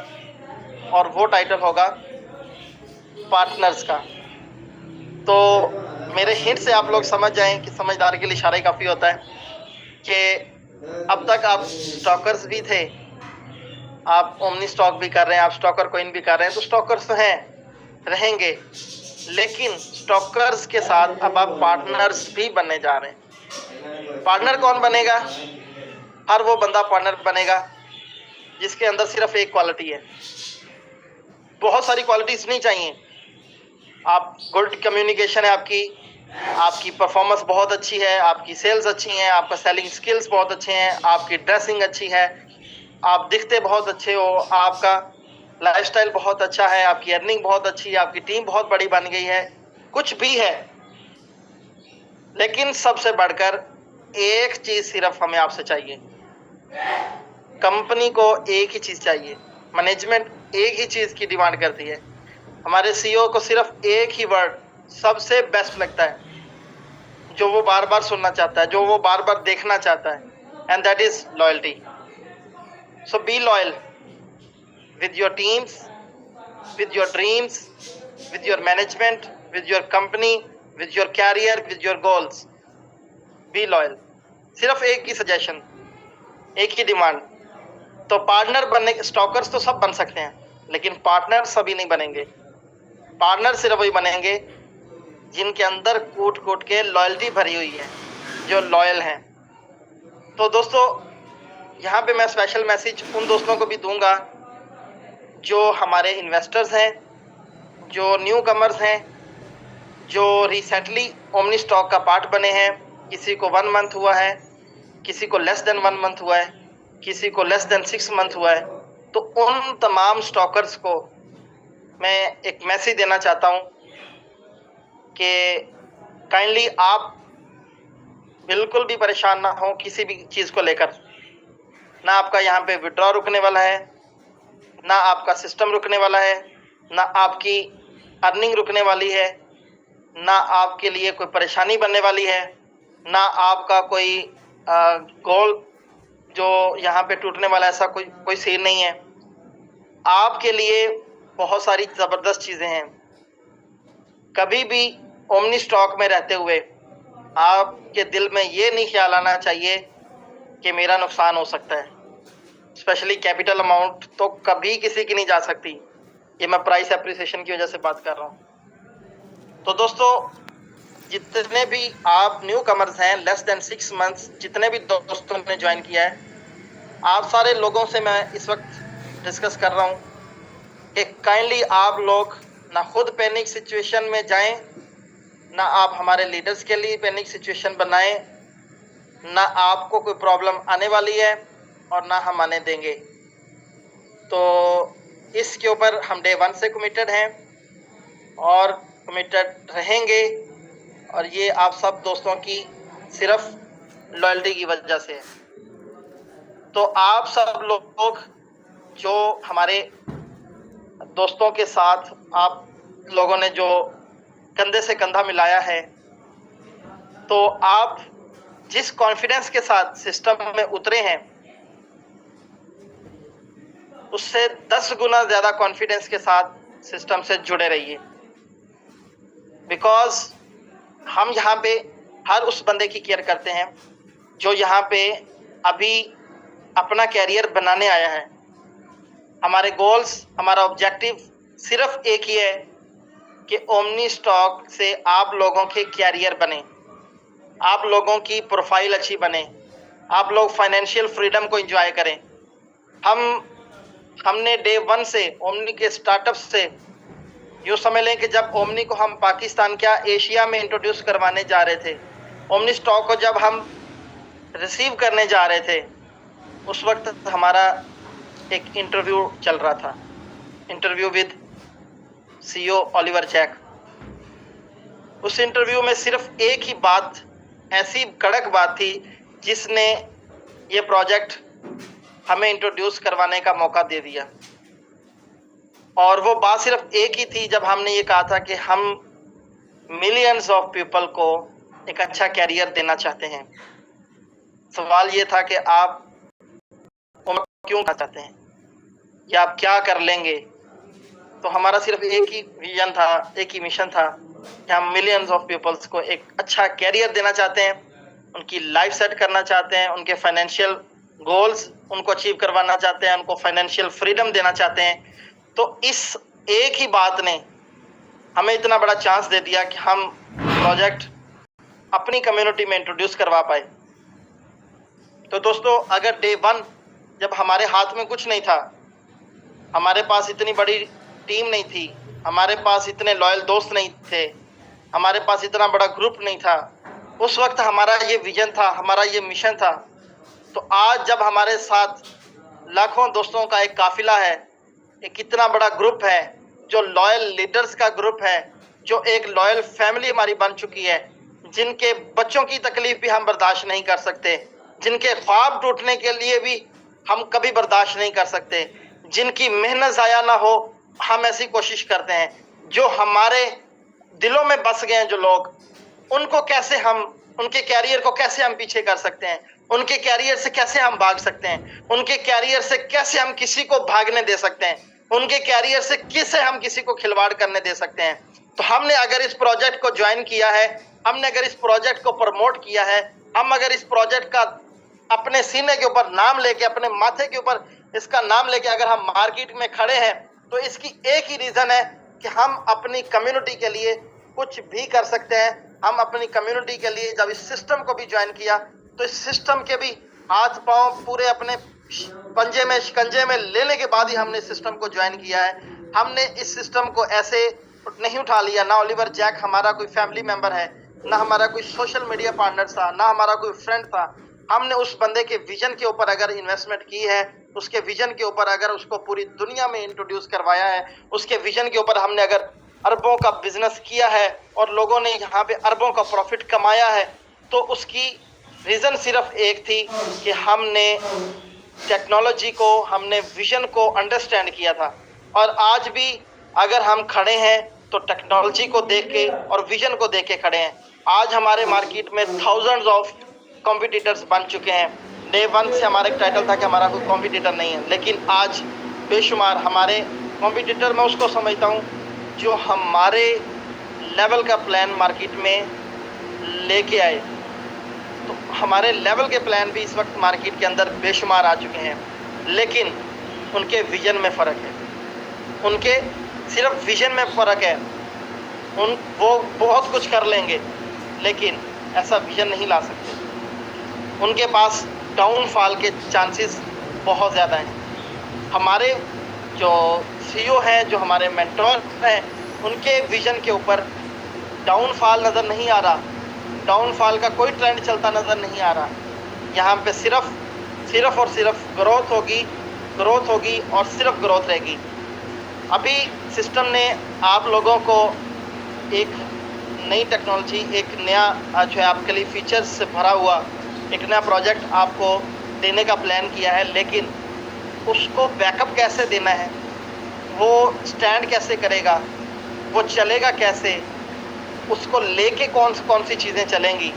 और वो टाइटल होगा पार्टनर्स का। तो मेरे हिंट से आप लोग समझ जाएं कि समझदार के लिए इशारा ही काफ़ी होता है कि अब तक आप स्टॉकर्स भी थे, आप ओमनी स्टॉक भी कर रहे हैं, आप स्टॉकर कॉइन भी कर रहे हैं, तो स्टॉकर्स तो हैं, रहेंगे, लेकिन स्टॉकर्स के साथ अब आप पार्टनर्स भी बनने जा रहे हैं। पार्टनर कौन बनेगा? हर वो बंदा पार्टनर बनेगा जिसके अंदर सिर्फ एक क्वालिटी है। बहुत सारी क्वालिटीज नहीं चाहिए। आप गुड कम्युनिकेशन है आपकी परफॉर्मेंस बहुत अच्छी है, आपकी सेल्स अच्छी हैं, आपका सेलिंग स्किल्स बहुत अच्छे हैं, आपकी ड्रेसिंग अच्छी है, आप दिखते बहुत अच्छे हो, आपका लाइफस्टाइल बहुत अच्छा है, आपकी अर्निंग बहुत अच्छी है, आपकी टीम बहुत बड़ी बन गई है, कुछ भी है। लेकिन सबसे बढ़कर एक चीज सिर्फ हमें आपसे चाहिए, कंपनी को एक ही चीज चाहिए, मैनेजमेंट एक ही चीज की डिमांड करती है। हमारे सीईओ को सिर्फ एक ही वर्ड सबसे बेस्ट लगता है, जो वो बार बार सुनना चाहता है, जो वो बार बार देखना चाहता है, and that is loyalty. So be loyal with your teams, with your dreams, with your management, with your company, with your career, with your goals. Be loyal. सिर्फ एक ही सजेशन, एक ही डिमांड। तो पार्टनर बनने, स्टॉकर्स तो सब बन सकते हैं, लेकिन पार्टनर सभी नहीं बनेंगे। पार्टनर सिर्फ वही बनेंगे जिनके अंदर कूट कूट के लॉयल्टी भरी हुई है, जो लॉयल हैं। तो दोस्तों, यहाँ पे मैं स्पेशल मैसेज उन दोस्तों को भी दूंगा जो हमारे इन्वेस्टर्स हैं, जो न्यू कमर्स हैं, जो रिसेंटली ओमनी स्टॉक का पार्ट बने हैं। किसी को 1 मंथ हुआ है, किसी को लेस देन 1 मंथ हुआ है, किसी को लेस देन 6 मंथ हुआ है। तो उन तमाम स्टॉकर्स को मैं एक मैसेज देना चाहता हूँ कि काइंडली आप बिल्कुल भी परेशान ना हो किसी भी चीज़ को लेकर। ना आपका यहाँ पे विड्रॉ रुकने वाला है, ना आपका सिस्टम रुकने वाला है, ना आपकी अर्निंग रुकने वाली है, ना आपके लिए कोई परेशानी बनने वाली है, ना आपका कोई गोल जो यहाँ पे टूटने वाला, ऐसा कोई सीन नहीं है। आपके लिए बहुत सारी ज़बरदस्त चीज़ें हैं। कभी भी ओमनी स्टॉक में रहते हुए आपके दिल में ये नहीं ख्याल आना चाहिए कि मेरा नुकसान हो सकता है। स्पेशली कैपिटल अमाउंट तो कभी किसी की नहीं जा सकती। ये मैं प्राइस एप्रिसिएशन की वजह से बात कर रहा हूँ। तो दोस्तों, जितने भी आप न्यू कमर्स हैं, लेस देन 6 मंथ्स, जितने भी दोस्तों ने ज्वाइन किया है, आप सारे लोगों से मैं इस वक्त डिस्कस कर रहा हूँ कि काइंडली आप लोग ना खुद पैनिक सिचुएशन में जाएं, ना आप हमारे लीडर्स के लिए पैनिक सिचुएशन बनाएं, ना आपको कोई प्रॉब्लम आने वाली है और ना हम आने देंगे। तो इसके ऊपर हम डे 1 से कमिटेड हैं और कमिटेड रहेंगे, और ये आप सब दोस्तों की सिर्फ लॉयल्टी की वजह से है। तो आप सब लोग जो हमारे दोस्तों के साथ आप लोगों ने जो कंधे से कंधा मिलाया है, तो आप जिस कॉन्फिडेंस के साथ सिस्टम में उतरे हैं, उससे 10 गुना ज़्यादा कॉन्फिडेंस के साथ सिस्टम से जुड़े रहिए। बिकॉज हम यहाँ पे हर उस बंदे की केयर करते हैं जो यहाँ पे अभी अपना कैरियर बनाने आया है। हमारे गोल्स, हमारा ऑब्जेक्टिव सिर्फ एक ही है कि ओमनी स्टॉक से आप लोगों के कैरियर बने, आप लोगों की प्रोफाइल अच्छी बने, आप लोग फाइनेंशियल फ्रीडम को एंजॉय करें। हमने डे 1 से ओमनी के स्टार्टअप से यूँ समझ लें कि जब ओमनी को हम पाकिस्तान क्या एशिया में इंट्रोड्यूस करवाने जा रहे थे, ओमनी स्टॉक को जब हम रिसीव करने जा रहे थे, उस वक्त हमारा एक इंटरव्यू चल रहा था, interview with CEO Oliver Jack. उस इंटरव्यू में सिर्फ एक ही बात, ऐसी कड़क बात थी जिसने ये प्रोजेक्ट हमें इंट्रोड्यूस करवाने का मौका दे दिया। और वो बात सिर्फ एक ही थी जब हमने ये कहा था कि हम मिलियंस ऑफ पीपल को एक अच्छा कैरियर देना चाहते हैं। सवाल ये था कि आप क्यों करना चाहते हैं या आप क्या कर लेंगे। तो हमारा सिर्फ एक ही विजन था, एक ही मिशन था कि हम मिलियंस ऑफ पीपल्स को एक अच्छा कैरियर देना चाहते हैं, उनकी लाइफ सेट करना चाहते हैं, उनके फाइनेंशियल गोल्स उनको अचीव करवाना चाहते हैं, उनको फाइनेंशियल फ्रीडम देना चाहते हैं। तो इस एक ही बात ने हमें इतना बड़ा चांस दे दिया कि हम प्रोजेक्ट अपनी कम्युनिटी में इंट्रोड्यूस करवा पाए। तो दोस्तों, अगर डे 1 जब हमारे हाथ में कुछ नहीं था, हमारे पास इतनी बड़ी टीम नहीं थी, हमारे पास इतने लॉयल दोस्त नहीं थे, हमारे पास इतना बड़ा ग्रुप नहीं था, उस वक्त हमारा ये विजन था, हमारा ये मिशन था। तो आज जब हमारे साथ लाखों दोस्तों का एक काफिला है, एक इतना बड़ा ग्रुप है, जो लॉयल लीडर्स का ग्रुप है, जो एक लॉयल फैमिली हमारी बन चुकी है, जिनके बच्चों की तकलीफ भी हम बर्दाश्त नहीं कर सकते, जिनके ख्वाब टूटने के लिए भी हम कभी बर्दाश्त नहीं कर सकते, जिनकी मेहनत ज़ाया ना हो, हम ऐसी कोशिश करते हैं। जो हमारे दिलों में बस गए हैं जो लोग, उनको कैसे हम, उनके कैरियर को कैसे हम पीछे कर सकते हैं, उनके कैरियर से कैसे हम भाग सकते हैं, उनके कैरियर से कैसे हम किसी को भागने दे सकते हैं, उनके कैरियर से कैसे हम किसी को खिलवाड़ करने दे सकते हैं। तो हमने अगर इस प्रोजेक्ट को ज्वाइन किया है, हमने अगर इस प्रोजेक्ट को प्रमोट किया है, हम अगर इस प्रोजेक्ट का अपने सीने के ऊपर नाम लेके, अपने माथे के ऊपर इसका नाम लेके अगर हम मार्केट में खड़े हैं, तो इसकी एक ही रीज़न है कि हम अपनी कम्युनिटी के लिए कुछ भी कर सकते हैं। हम अपनी कम्युनिटी के लिए जब इस सिस्टम को भी ज्वाइन किया, तो इस सिस्टम के भी हाथ पांव पूरे अपने पंजे में, शिकंजे में लेने के बाद ही हमने सिस्टम को ज्वाइन किया है। हमने इस सिस्टम को ऐसे नहीं उठा लिया। ना ओलिवर जैक हमारा कोई फैमिली मेंबर है, ना हमारा कोई सोशल मीडिया पार्टनर था, ना हमारा कोई फ्रेंड था। हमने उस बंदे के विजन के ऊपर अगर इन्वेस्टमेंट की है, उसके विजन के ऊपर अगर उसको पूरी दुनिया में इंट्रोड्यूस करवाया है, उसके विजन के ऊपर हमने अगर अरबों का बिजनेस किया है और लोगों ने यहाँ पे अरबों का प्रॉफिट कमाया है, तो उसकी रीज़न सिर्फ एक थी कि हमने टेक्नोलॉजी को, हमने विजन को अंडरस्टैंड किया था। और आज भी अगर हम खड़े हैं तो टेक्नोलॉजी को देख के और विजन को देख के खड़े हैं। आज हमारे मार्केट में थाउजेंड्स ऑफ कॉम्पिटिटर्स बन चुके हैं। डे 1 से हमारा एक टाइटल था कि हमारा कोई कॉम्पिटिटर नहीं है, लेकिन आज बेशुमार हमारे कॉम्पिटिटर, मैं उसको समझता हूँ जो हमारे लेवल का प्लान मार्केट में लेके आए। तो हमारे लेवल के प्लान भी इस वक्त मार्केट के अंदर बेशुमार आ चुके हैं, लेकिन उनके विजन में फ़र्क है। उनके सिर्फ विजन में फ़र्क है। वो बहुत कुछ कर लेंगे, लेकिन ऐसा विजन नहीं ला सकते। उनके पास डाउनफॉल के चांसेस बहुत ज़्यादा हैं। हमारे जो सीईओ हैं, जो हमारे मेंटोर हैं, उनके विजन के ऊपर डाउनफॉल नज़र नहीं आ रहा। डाउनफॉल का कोई ट्रेंड चलता नज़र नहीं आ रहा। यहाँ पे सिर्फ और सिर्फ ग्रोथ होगी और सिर्फ ग्रोथ रहेगी। अभी सिस्टम ने आप लोगों को एक नई टेक्नोलॉजी, एक नया जो है आपके लिए फीचर्स से भरा हुआ एक नया प्रोजेक्ट आपको देने का प्लान किया है, लेकिन उसको बैकअप कैसे देना है, वो स्टैंड कैसे करेगा, वो चलेगा कैसे, उसको लेके कौन सी चीज़ें चलेंगी।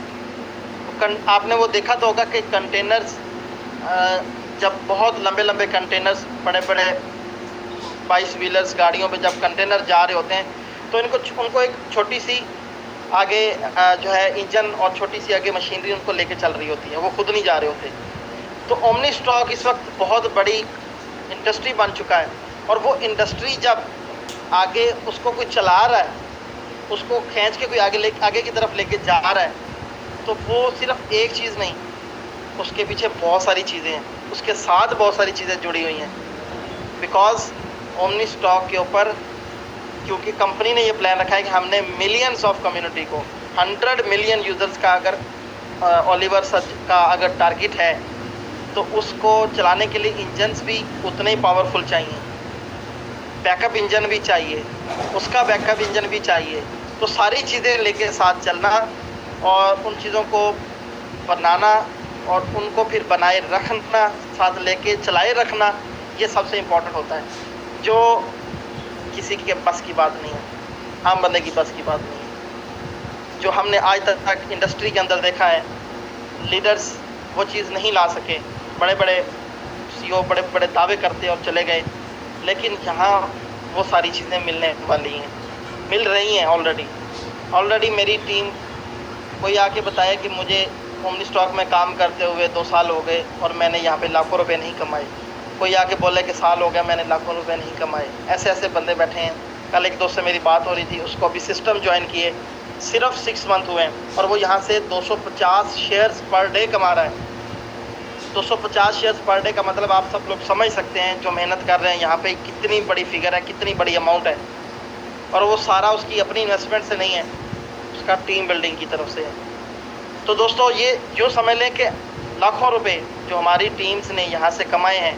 आपने वो देखा तो होगा कि कंटेनर्स, जब बहुत लंबे लंबे कंटेनर्स, बड़े बड़े 22 व्हीलर्स गाड़ियों पे जब कंटेनर जा रहे होते हैं, तो उनको एक छोटी सी आगे जो है इंजन और छोटी सी आगे मशीनरी उनको लेके चल रही होती है, वो खुद नहीं जा रहे होते। तो ओमनी स्टॉक इस वक्त बहुत बड़ी इंडस्ट्री बन चुका है, और वो इंडस्ट्री जब आगे उसको कोई चला रहा है, उसको खींच के कोई आगे की तरफ लेके जा रहा है, तो वो सिर्फ एक चीज़ नहीं, उसके पीछे बहुत सारी चीज़ें हैं, उसके साथ बहुत सारी चीज़ें जुड़ी हुई हैं। बिकॉज ओमनी स्टॉक के ऊपर, क्योंकि कंपनी ने ये प्लान रखा है कि हमने मिलियंस ऑफ कम्युनिटी को, 100 मिलियन यूज़र्स का अगर ओलिवर सच का अगर टारगेट है, तो उसको चलाने के लिए इंजन्स भी उतने ही पावरफुल चाहिए, बैकअप इंजन भी चाहिए, उसका बैकअप इंजन भी चाहिए। तो सारी चीज़ें लेके साथ चलना और उन चीज़ों को बनाना और उनको फिर बनाए रखना, साथ लेके चलाए रखना, ये सबसे इम्पोर्टेंट होता है, जो किसी के बस की बात नहीं है, आम बंदे की बस की बात नहीं है। जो हमने आज तक इंडस्ट्री के अंदर देखा है, लीडर्स वो चीज़ नहीं ला सके, बड़े बड़े CEO बड़े बड़े दावे करते और चले गए, लेकिन यहाँ वो सारी चीज़ें मिलने वाली हैं, मिल रही हैं ऑलरेडी मेरी टीम कोई आके बताया कि मुझे ओमनी स्टॉक में काम करते हुए 2 साल हो गए और मैंने यहाँ पे लाखों रुपए नहीं कमाए। कोई आके बोले कि साल हो गया मैंने लाखों रुपए नहीं कमाए। ऐसे ऐसे बंदे बैठे हैं। कल एक दोस्त से मेरी बात हो रही थी, उसको अभी सिस्टम ज्वाइन किए सिर्फ 6 मंथ हुए हैं और वो यहाँ से 250 शेयर्स पर डे कमा रहा है। 250 शेयर्स पर डे का मतलब आप सब लोग समझ सकते हैं, जो मेहनत कर रहे हैं यहाँ पे कितनी बड़ी फिगर है, कितनी बड़ी अमाउंट है। और वो सारा उसकी अपनी इन्वेस्टमेंट से नहीं है, उसका टीम बिल्डिंग की तरफ से है। तो दोस्तों ये जो समझ लें कि लाखों रुपए जो हमारी टीम्स ने यहाँ से कमाए हैं,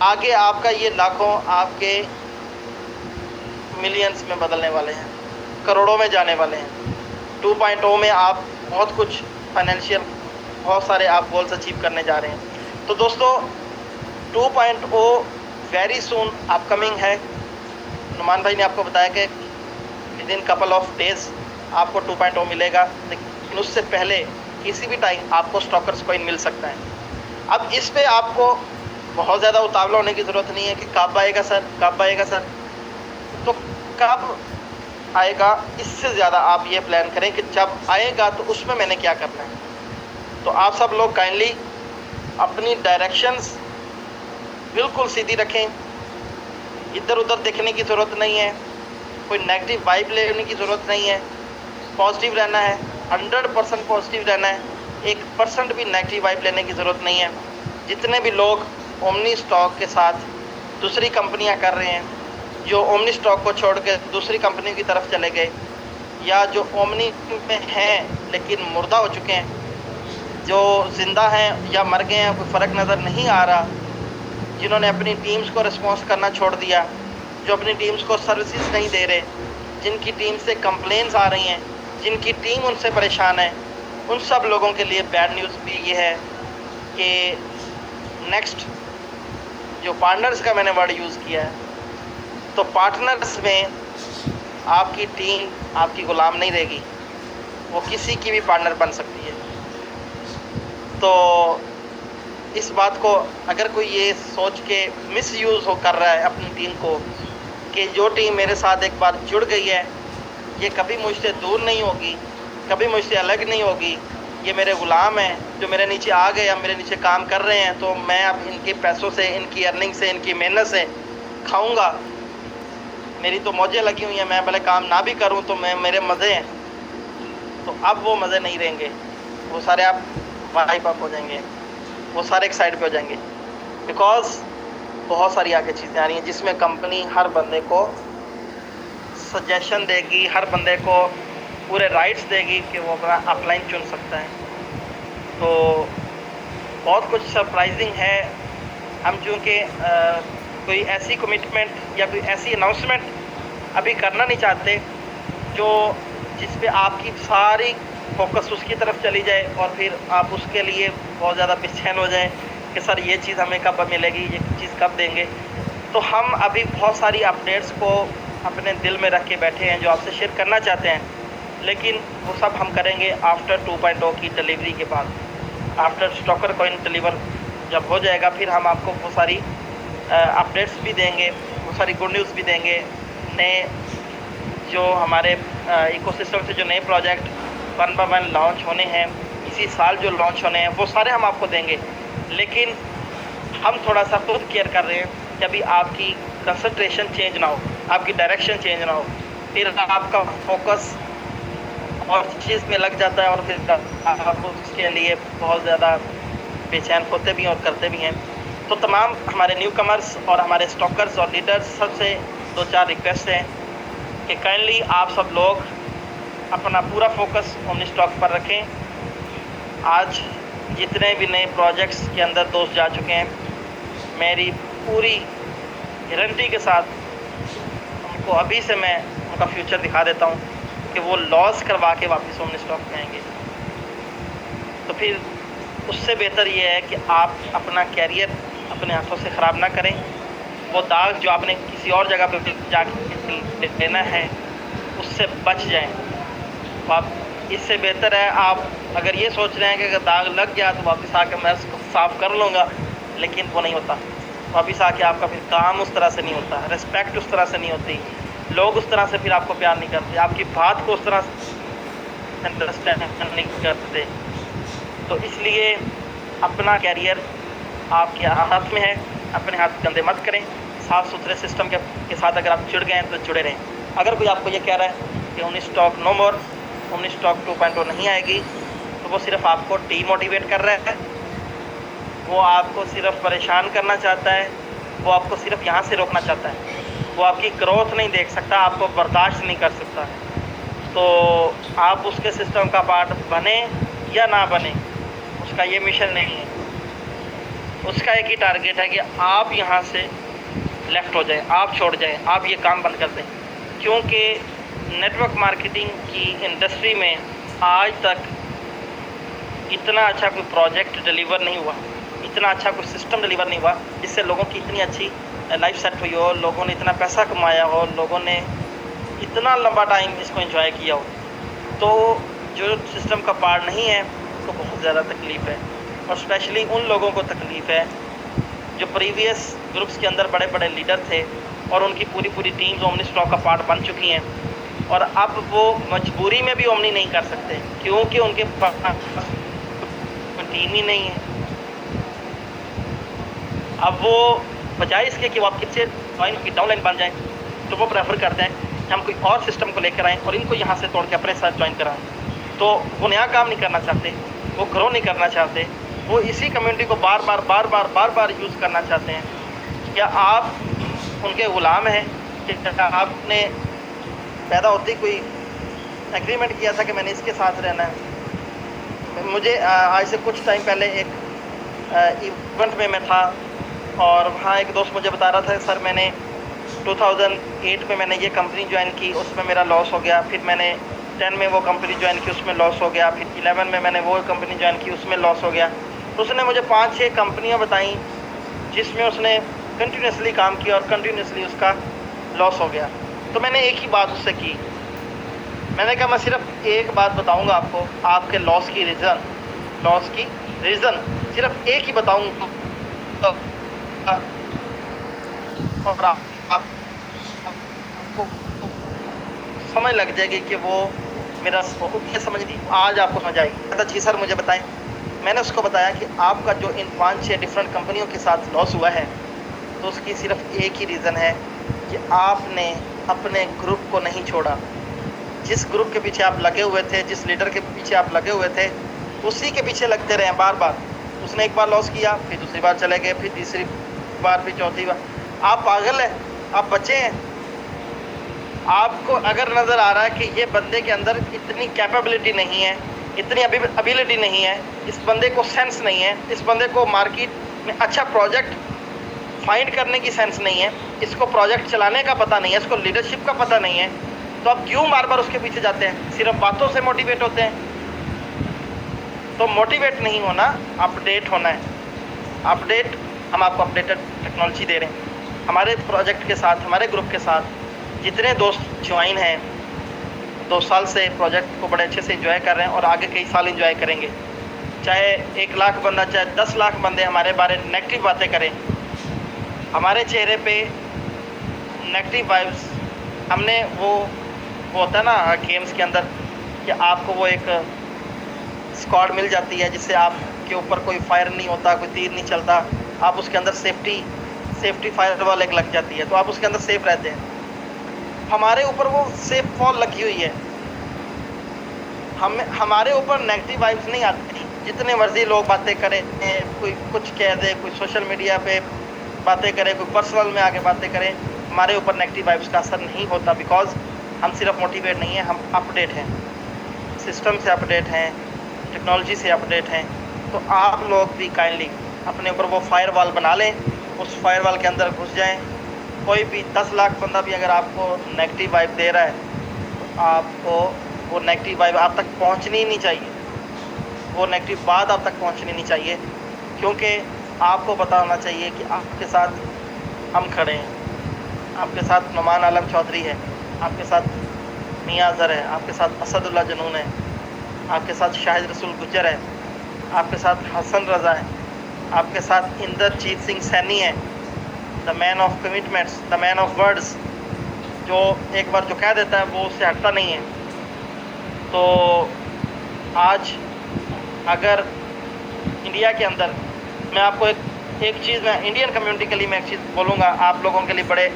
आगे आपका ये लाखों आपके मिलियंस में बदलने वाले हैं, करोड़ों में जाने वाले हैं। 2.0 में आप बहुत कुछ फाइनेंशियल बहुत सारे आप गोल्स अचीव करने जा रहे हैं। तो दोस्तों 2.0 वेरी सून अपकमिंग है। नुमान भाई ने आपको बताया कि विदिन कपल ऑफ डेज आपको 2.0 मिलेगा, लेकिन उससे पहले किसी भी टाइम आपको स्टॉकर्स कॉइन मिल सकता है। अब इस पे आपको बहुत ज़्यादा उतावला होने की ज़रूरत नहीं है कि कब आएगा सर, कब आएगा सर। तो कब आएगा, इससे ज़्यादा आप ये प्लान करें कि जब आएगा तो उसमें मैंने क्या करना है। तो आप सब लोग काइंडली अपनी डायरेक्शंस बिल्कुल सीधी रखें, इधर उधर देखने की ज़रूरत नहीं है, कोई नेगेटिव वाइब लेने की ज़रूरत नहीं है। पॉजिटिव रहना है, 100% पॉजिटिव रहना है, 1% भी नेगेटिव वाइब लेने की ज़रूरत नहीं है। जितने भी लोग ओमनी स्टॉक के साथ दूसरी कंपनियां कर रहे हैं, जो ओमनी स्टॉक को छोड़ के दूसरी कंपनी की तरफ चले गए, या जो ओमनी में हैं लेकिन मुर्दा हो चुके हैं, जो ज़िंदा हैं या मर गए हैं, कोई फ़र्क नज़र नहीं आ रहा, जिन्होंने अपनी टीम्स को रिस्पॉन्स करना छोड़ दिया, जो अपनी टीम्स को सर्विसेज नहीं दे रहे, जिनकी टीम से कंप्लेंट्स आ रही हैं, जिनकी टीम उनसे परेशान है, उन सब लोगों के लिए बैड न्यूज़ भी ये है कि नेक्स्ट जो पार्टनर्स का मैंने वर्ड यूज़ किया है, तो पार्टनर्स में आपकी टीम आपकी गुलाम नहीं रहेगी, वो किसी की भी पार्टनर बन सकती है। तो इस बात को अगर कोई ये सोच के मिसयूज़ हो कर रहा है अपनी टीम को कि जो टीम मेरे साथ एक बार जुड़ गई है ये कभी मुझसे दूर नहीं होगी, कभी मुझसे अलग नहीं होगी, ये मेरे ग़ुलाम हैं जो मेरे नीचे आ गए, अब मेरे नीचे काम कर रहे हैं, तो मैं अब इनके पैसों से, इनकी अर्निंग से, इनकी मेहनत से खाऊंगा, मेरी तो मौजें लगी हुई हैं, मैं भले काम ना भी करूं तो मैं मेरे मज़े हैं। तो अब वो मज़े नहीं रहेंगे, वो सारे आप वाइप अप हो जाएंगे, वो सारे एक साइड पे हो जाएंगे, बिकॉज़ बहुत सारी आगे चीज़ें आ रही हैं जिसमें कंपनी हर बंदे को सजेशन देगी, हर बंदे को पूरे राइट्स देगी कि वो अपना अपलाइन चुन सकता है। तो बहुत कुछ सरप्राइजिंग है। हम चूँकि कोई ऐसी कमिटमेंट या कोई ऐसी अनाउंसमेंट अभी करना नहीं चाहते जो जिस पे आपकी सारी फोकस उसकी तरफ चली जाए और फिर आप उसके लिए बहुत ज़्यादा बेचैन हो जाएं कि सर ये चीज़ हमें कब मिलेगी, ये चीज़ कब देंगे। तो हम अभी बहुत सारी अपडेट्स को अपने दिल में रख के बैठे हैं जो आपसे शेयर करना चाहते हैं, लेकिन वो सब हम करेंगे आफ्टर 2.0 की डिलीवरी के बाद। आफ्टर स्टॉकर कॉइन डिलीवर जब हो जाएगा फिर हम आपको वो सारी अपडेट्स भी देंगे, वो सारी गुड न्यूज़ भी देंगे। नए जो हमारे इकोसिस्टम से जो नए प्रोजेक्ट 1 by 1 लॉन्च होने हैं, इसी साल जो लॉन्च होने हैं, वो सारे हम आपको देंगे। लेकिन हम थोड़ा सा खुद केयर कर रहे हैं कि अभी आपकी कंसंट्रेशन चेंज ना हो, आपकी डायरेक्शन चेंज ना हो, फिर आपका फोकस और चीज़ में लग जाता है और फिर आप उसके लिए बहुत ज़्यादा बेचैन होते भी हैं और करते भी हैं। तो तमाम हमारे न्यू कमर्स और हमारे स्टॉकर्स और लीडर्स सबसे 2-4 रिक्वेस्ट हैं कि काइंडली आप सब लोग अपना पूरा फोकस ओमनी स्टॉक पर रखें। आज जितने भी नए प्रोजेक्ट्स के अंदर दोस्त जा चुके हैं, मेरी पूरी गारंटी के साथ उनको अभी से मैं उनका फ्यूचर दिखा देता हूँ। कि वो लॉस करवा के वापस ओमनी स्टॉक में आएंगे। तो फिर उससे बेहतर ये है कि आप अपना कैरियर अपने हाथों से ख़राब ना करें। वो दाग जो आपने किसी और जगह पे जाके लेना है उससे बच जाएं। तो आप इससे बेहतर है आप अगर ये सोच रहे हैं कि अगर दाग लग गया तो वापस आकर मैं उसको साफ़ कर लूँगा, लेकिन वो नहीं होता। वापस आके आपका फिर काम उस तरह से नहीं होता, रिस्पेक्ट उस तरह से नहीं होती, लोग उस तरह से फिर आपको प्यार नहीं करते, आपकी बात को उस तरह से अंडरस्टैंड नहीं करते। तो इसलिए अपना कैरियर आपके हाथ में है, अपने हाथ गंदे मत करें। साफ़ सुथरे सिस्टम के साथ अगर आप जुड़ गए हैं तो जुड़े रहें। अगर कोई आपको ये कह रहा है कि ओमनी स्टॉक नो मोर, ओमनी स्टॉक 2.0 नहीं आएगी, तो वो सिर्फ आपको डीमोटिवेट कर रहा है, वो आपको सिर्फ परेशान करना चाहता है, वो आपको सिर्फ यहाँ से रोकना चाहता है, वो आपकी ग्रोथ नहीं देख सकता, आपको बर्दाश्त नहीं कर सकता। तो आप उसके सिस्टम का पार्ट बने या ना बने, उसका ये मिशन नहीं है। उसका एक ही टारगेट है कि आप यहाँ से लेफ़्ट हो जाएं, आप छोड़ जाएं, आप ये काम बंद कर दें। क्योंकि नेटवर्क मार्केटिंग की इंडस्ट्री में आज तक इतना अच्छा कोई प्रोजेक्ट डिलीवर नहीं हुआ, इतना अच्छा कोई सिस्टम डिलीवर नहीं हुआ जिससे लोगों की इतनी अच्छी लाइफ सेट हुई हो, लोगों ने इतना पैसा कमाया हो, लोगों ने इतना लंबा टाइम इसको एंजॉय किया हो। तो जो सिस्टम का पार्ट नहीं है उसको बहुत ज़्यादा तकलीफ़ है, और स्पेशली उन लोगों को तकलीफ़ है जो प्रीवियस ग्रुप्स के अंदर बड़े बड़े लीडर थे और उनकी पूरी पूरी टीम्स ओमनी स्टॉक का पार्ट बन चुकी हैं, और अब वो मजबूरी में भी ओमनी नहीं कर सकते क्योंकि उनके पास टीम ही नहीं है। अब वो बजाय इसके कि वो आप किससे ज्वाइन की डाउनलाइन बन जाएं, तो वो प्रेफर करते हैं कि हम कोई और सिस्टम को लेकर आएँ और इनको यहाँ से तोड़ के अपने साथ ज्वाइन कराएं। तो वो नया काम नहीं करना चाहते, वो ग्रो नहीं करना चाहते, वो इसी कम्युनिटी को बार बार यूज़ करना चाहते हैं। क्या आप उनके ग़ुलाम हैं कि आपने पैदा होते ही कोई एग्रीमेंट किया था कि मैंने इसके साथ रहना है? मुझे आज से कुछ टाइम पहले एक इवेंट में मैं था और वहाँ एक दोस्त मुझे बता रहा था सर मैंने 2008 में मैंने ये कंपनी ज्वाइन की, उसमें मेरा लॉस हो गया, फिर मैंने 10 में वो कंपनी ज्वाइन की, उसमें लॉस हो गया, फिर 11 में मैंने वो कंपनी ज्वाइन की, उसमें लॉस हो गया। तो उसने मुझे 5-6 कंपनियाँ बताई जिसमें उसने कंटिन्यूसली काम किया और कंटिन्यूसली उसका लॉस हो गया। तो मैंने एक ही बात उससे की, मैंने कहा मैं सिर्फ एक बात बताऊंगा आपको, आपके लॉस की रीज़न सिर्फ एक ही बताऊंगा और आपको समझ लग जाएगी कि वो मेरा ये समझ नहीं आज आपको समझ आएगी। कहता जी सर मुझे बताएं। मैंने उसको बताया कि आपका जो इन 5-6 डिफरेंट कंपनियों के साथ लॉस हुआ है तो उसकी सिर्फ एक ही रीज़न है कि आपने अपने ग्रुप को नहीं छोड़ा। जिस ग्रुप के पीछे आप लगे हुए थे, जिस लीडर के पीछे आप लगे हुए थे, उसी के पीछे लगते रहे बार बार। उसने एक बार लॉस किया, फिर दूसरी बार चले गए, फिर तीसरी बार, फिर चौथी बार। आप पागल हैं? आप बच्चे हैं? आपको अगर नज़र आ रहा है कि ये बंदे के अंदर इतनी कैपेबिलिटी नहीं है, इतनी एबिलिटी नहीं है, इस बंदे को सेंस नहीं है, इस बंदे को मार्केट में अच्छा प्रोजेक्ट फाइंड करने की सेंस नहीं है, इसको प्रोजेक्ट चलाने का पता नहीं है, इसको लीडरशिप का पता नहीं है, तो आप क्यों बार बार उसके पीछे जाते हैं? सिर्फ बातों से मोटिवेट होते हैं। तो मोटिवेट नहीं होना, अपडेट होना है। अपडेट, हम आपको अपडेटेड टेक्नोलॉजी दे रहे हैं। हमारे प्रोजेक्ट के साथ, हमारे ग्रुप के साथ जितने दोस्त ज्वाइन हैं 2 साल से प्रोजेक्ट को बड़े अच्छे से एंजॉय कर रहे हैं और आगे कई साल एंजॉय करेंगे। चाहे 1 लाख बंदा, चाहे 10 लाख बंदे हमारे बारे में नेगेटिव बातें करें, हमारे चेहरे पे नेगेटिव वाइब्स, हमने वो होता है ना गेम्स के अंदर कि आपको वो एक स्क्वाड मिल जाती है जिससे आपके ऊपर कोई फायर नहीं होता, कोई तीर नहीं चलता, आप उसके अंदर सेफ्टी फायर वाल एक लग जाती है, तो आप उसके अंदर सेफ रहते हैं। हमारे ऊपर वो सेफ वॉल लगी हुई है, हमारे ऊपर नेगेटिव वाइब्स नहीं आती। जितने मर्जी लोग बातें करें, कोई कुछ कह दे, कोई सोशल मीडिया पे बातें करे, कोई पर्सनल में आके बातें करें, हमारे ऊपर नेगेटिव वाइब्स का असर नहीं होता। बिकॉज हम सिर्फ मोटिवेट नहीं हैं, हम अपडेट हैं, सिस्टम से अपडेट हैं, टेक्नोलॉजी से अपडेट हैं। तो आप लोग भी काइंडली अपने ऊपर वो फायर वॉल बना लें, उस फायर वॉल के अंदर घुस जाएं। कोई भी 10 लाख बंदा भी अगर आपको नेगेटिव वाइब दे रहा है तो आपको वो नेगेटिव वाइब आप तक पहुंचनी ही नहीं चाहिए, वो नेगेटिव बात आप तक पहुंचनी नहीं चाहिए, क्योंकि आपको पता होना चाहिए कि आपके साथ हम खड़े हैं, आपके साथ नुमान आलम चौधरी है, आपके साथ मियां अज़हर है, आपके साथ असदुल्ला जनून है, आपके साथ शाहिद रसूल गुज्जर है, आपके साथ हसन रज़ा है, आपके साथ इंद्रजीत सिंह सैनी है, the man of commitments, the man of words, जो एक बार जो कह देता है वो उससे हटता नहीं है। तो आज अगर इंडिया के अंदर मैं आपको एक चीज़ मैं इंडियन कम्युनिटी के लिए मैं एक चीज़ बोलूँगा, आप लोगों के लिए बड़े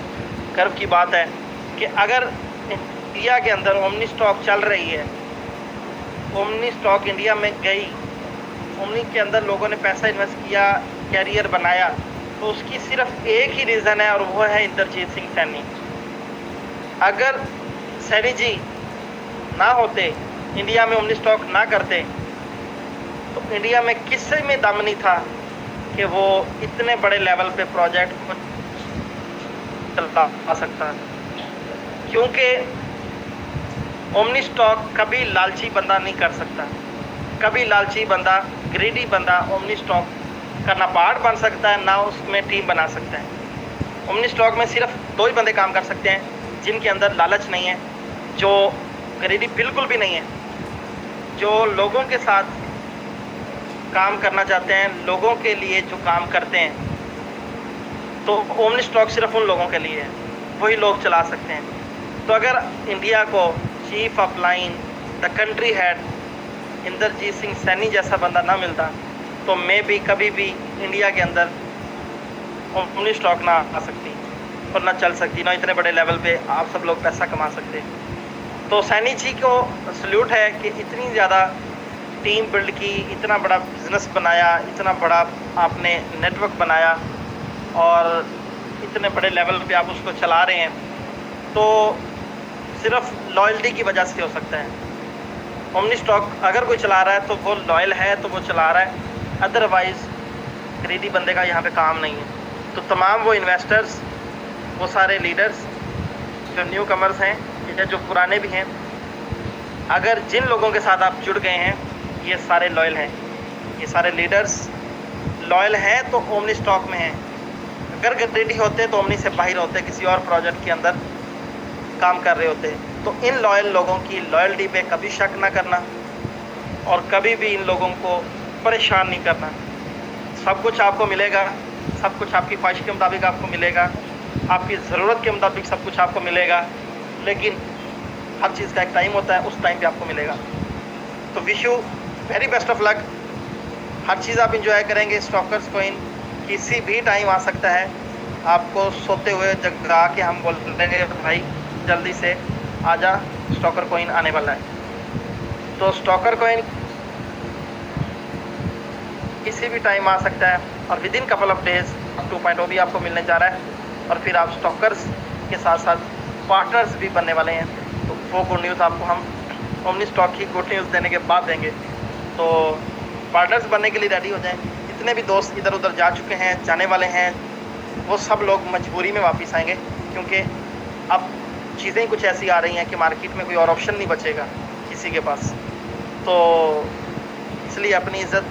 गर्व की बात है कि अगर इंडिया के अंदर ओमनी स्टॉक चल रही है, ओमनी स्टॉक इंडिया में गई, ओमनी के अंदर लोगों ने पैसा इन्वेस्ट किया, कैरियर बनाया, तो उसकी सिर्फ एक ही रीज़न है और वो है इंद्रजीत सिंह सैनी। अगर सैनी जी ना होते, इंडिया में ओमनी स्टॉक ना करते, तो इंडिया में किसी में दम नहीं था कि वो इतने बड़े लेवल पे प्रोजेक्ट को चला सकता, क्योंकि ओमनी स्टॉक कभी लालची बंदा नहीं कर सकता, कभी लालची बंदा, ग्रीडी बंदा ओमनी स्टॉक का ना पार्ट बन सकता है, ना उसमें टीम बना सकता है। ओमनी स्टॉक में सिर्फ 2 ही बंदे काम कर सकते हैं, जिनके अंदर लालच नहीं है, जो ग्रीडी बिल्कुल भी नहीं है, जो लोगों के साथ काम करना चाहते हैं, लोगों के लिए जो काम करते हैं। तो ओमनी स्टॉक सिर्फ उन लोगों के लिए है, वही लोग चला सकते हैं। तो अगर इंडिया को chief of line, the country head Inderjeet Singh Saini जैसा बंदा ना मिलता, तो मैं भी कभी भी इंडिया के अंदर ओमनी स्टॉक ना आ सकती और ना चल सकती, ना इतने बड़े लेवल पे आप सब लोग पैसा कमा सकते। तो सैनी जी को सल्यूट है कि इतनी ज़्यादा टीम बिल्ड की, इतना बड़ा बिजनेस बनाया, इतना बड़ा आपने नेटवर्क बनाया और इतने बड़े लेवल पे आप उसको चला रहे हैं। तो सिर्फ लॉयल्टी की वजह से हो सकता है। ओमनी स्टॉक अगर कोई चला रहा है तो वो लॉयल है, तो वो चला रहा है, अदरवाइज़ ग्रीडी बंदे का यहाँ पे काम नहीं है। तो तमाम वो इन्वेस्टर्स, वो सारे लीडर्स जो न्यू कमर्स हैं या जो पुराने भी हैं, अगर जिन लोगों के साथ आप जुड़ गए हैं, ये सारे लॉयल हैं, ये सारे लीडर्स लॉयल हैं, तो ओमनी स्टॉक में हैं। अगर ग्रीडी होते तो ओमनी से बाहर होते, किसी और प्रोजेक्ट के अंदर काम कर रहे होते। तो इन लॉयल लोगों की लॉयल्टी पे कभी शक ना करना और कभी भी इन लोगों को परेशान नहीं करना। सब कुछ आपको मिलेगा, सब कुछ आपकी ख्वाहिश के मुताबिक आपको मिलेगा, आपकी ज़रूरत के मुताबिक सब कुछ आपको मिलेगा, लेकिन हर चीज़ का एक टाइम होता है, उस टाइम पे आपको मिलेगा। तो wish you very best of luck. हर चीज़ आप इंजॉय करेंगे। स्टॉकर्स कॉइन किसी भी टाइम आ सकता है, आपको सोते हुए जगा के हम बोल देंगे भाई जल्दी से आजा, स्टॉकर कॉइन आने वाला है। तो स्टॉकर कॉइन किसी भी टाइम आ सकता है और with in couple of days 2.0 भी आपको मिलने जा रहा है और फिर आप स्टॉकर्स के साथ साथ पार्टनर्स भी बनने वाले हैं। तो वो गुड न्यूज़ आपको हम ओमनी स्टॉक की गुड न्यूज़ देने के बाद देंगे। तो पार्टनर्स बनने के लिए रेडी हो जाएं। जितने भी दोस्त इधर उधर जा चुके हैं, जाने वाले हैं, वो सब लोग मजबूरी में वापस आएंगे, क्योंकि अब चीज़ें कुछ ऐसी आ रही हैं कि मार्केट में कोई और ऑप्शन नहीं बचेगा किसी के पास। तो इसलिए अपनी इज़्ज़त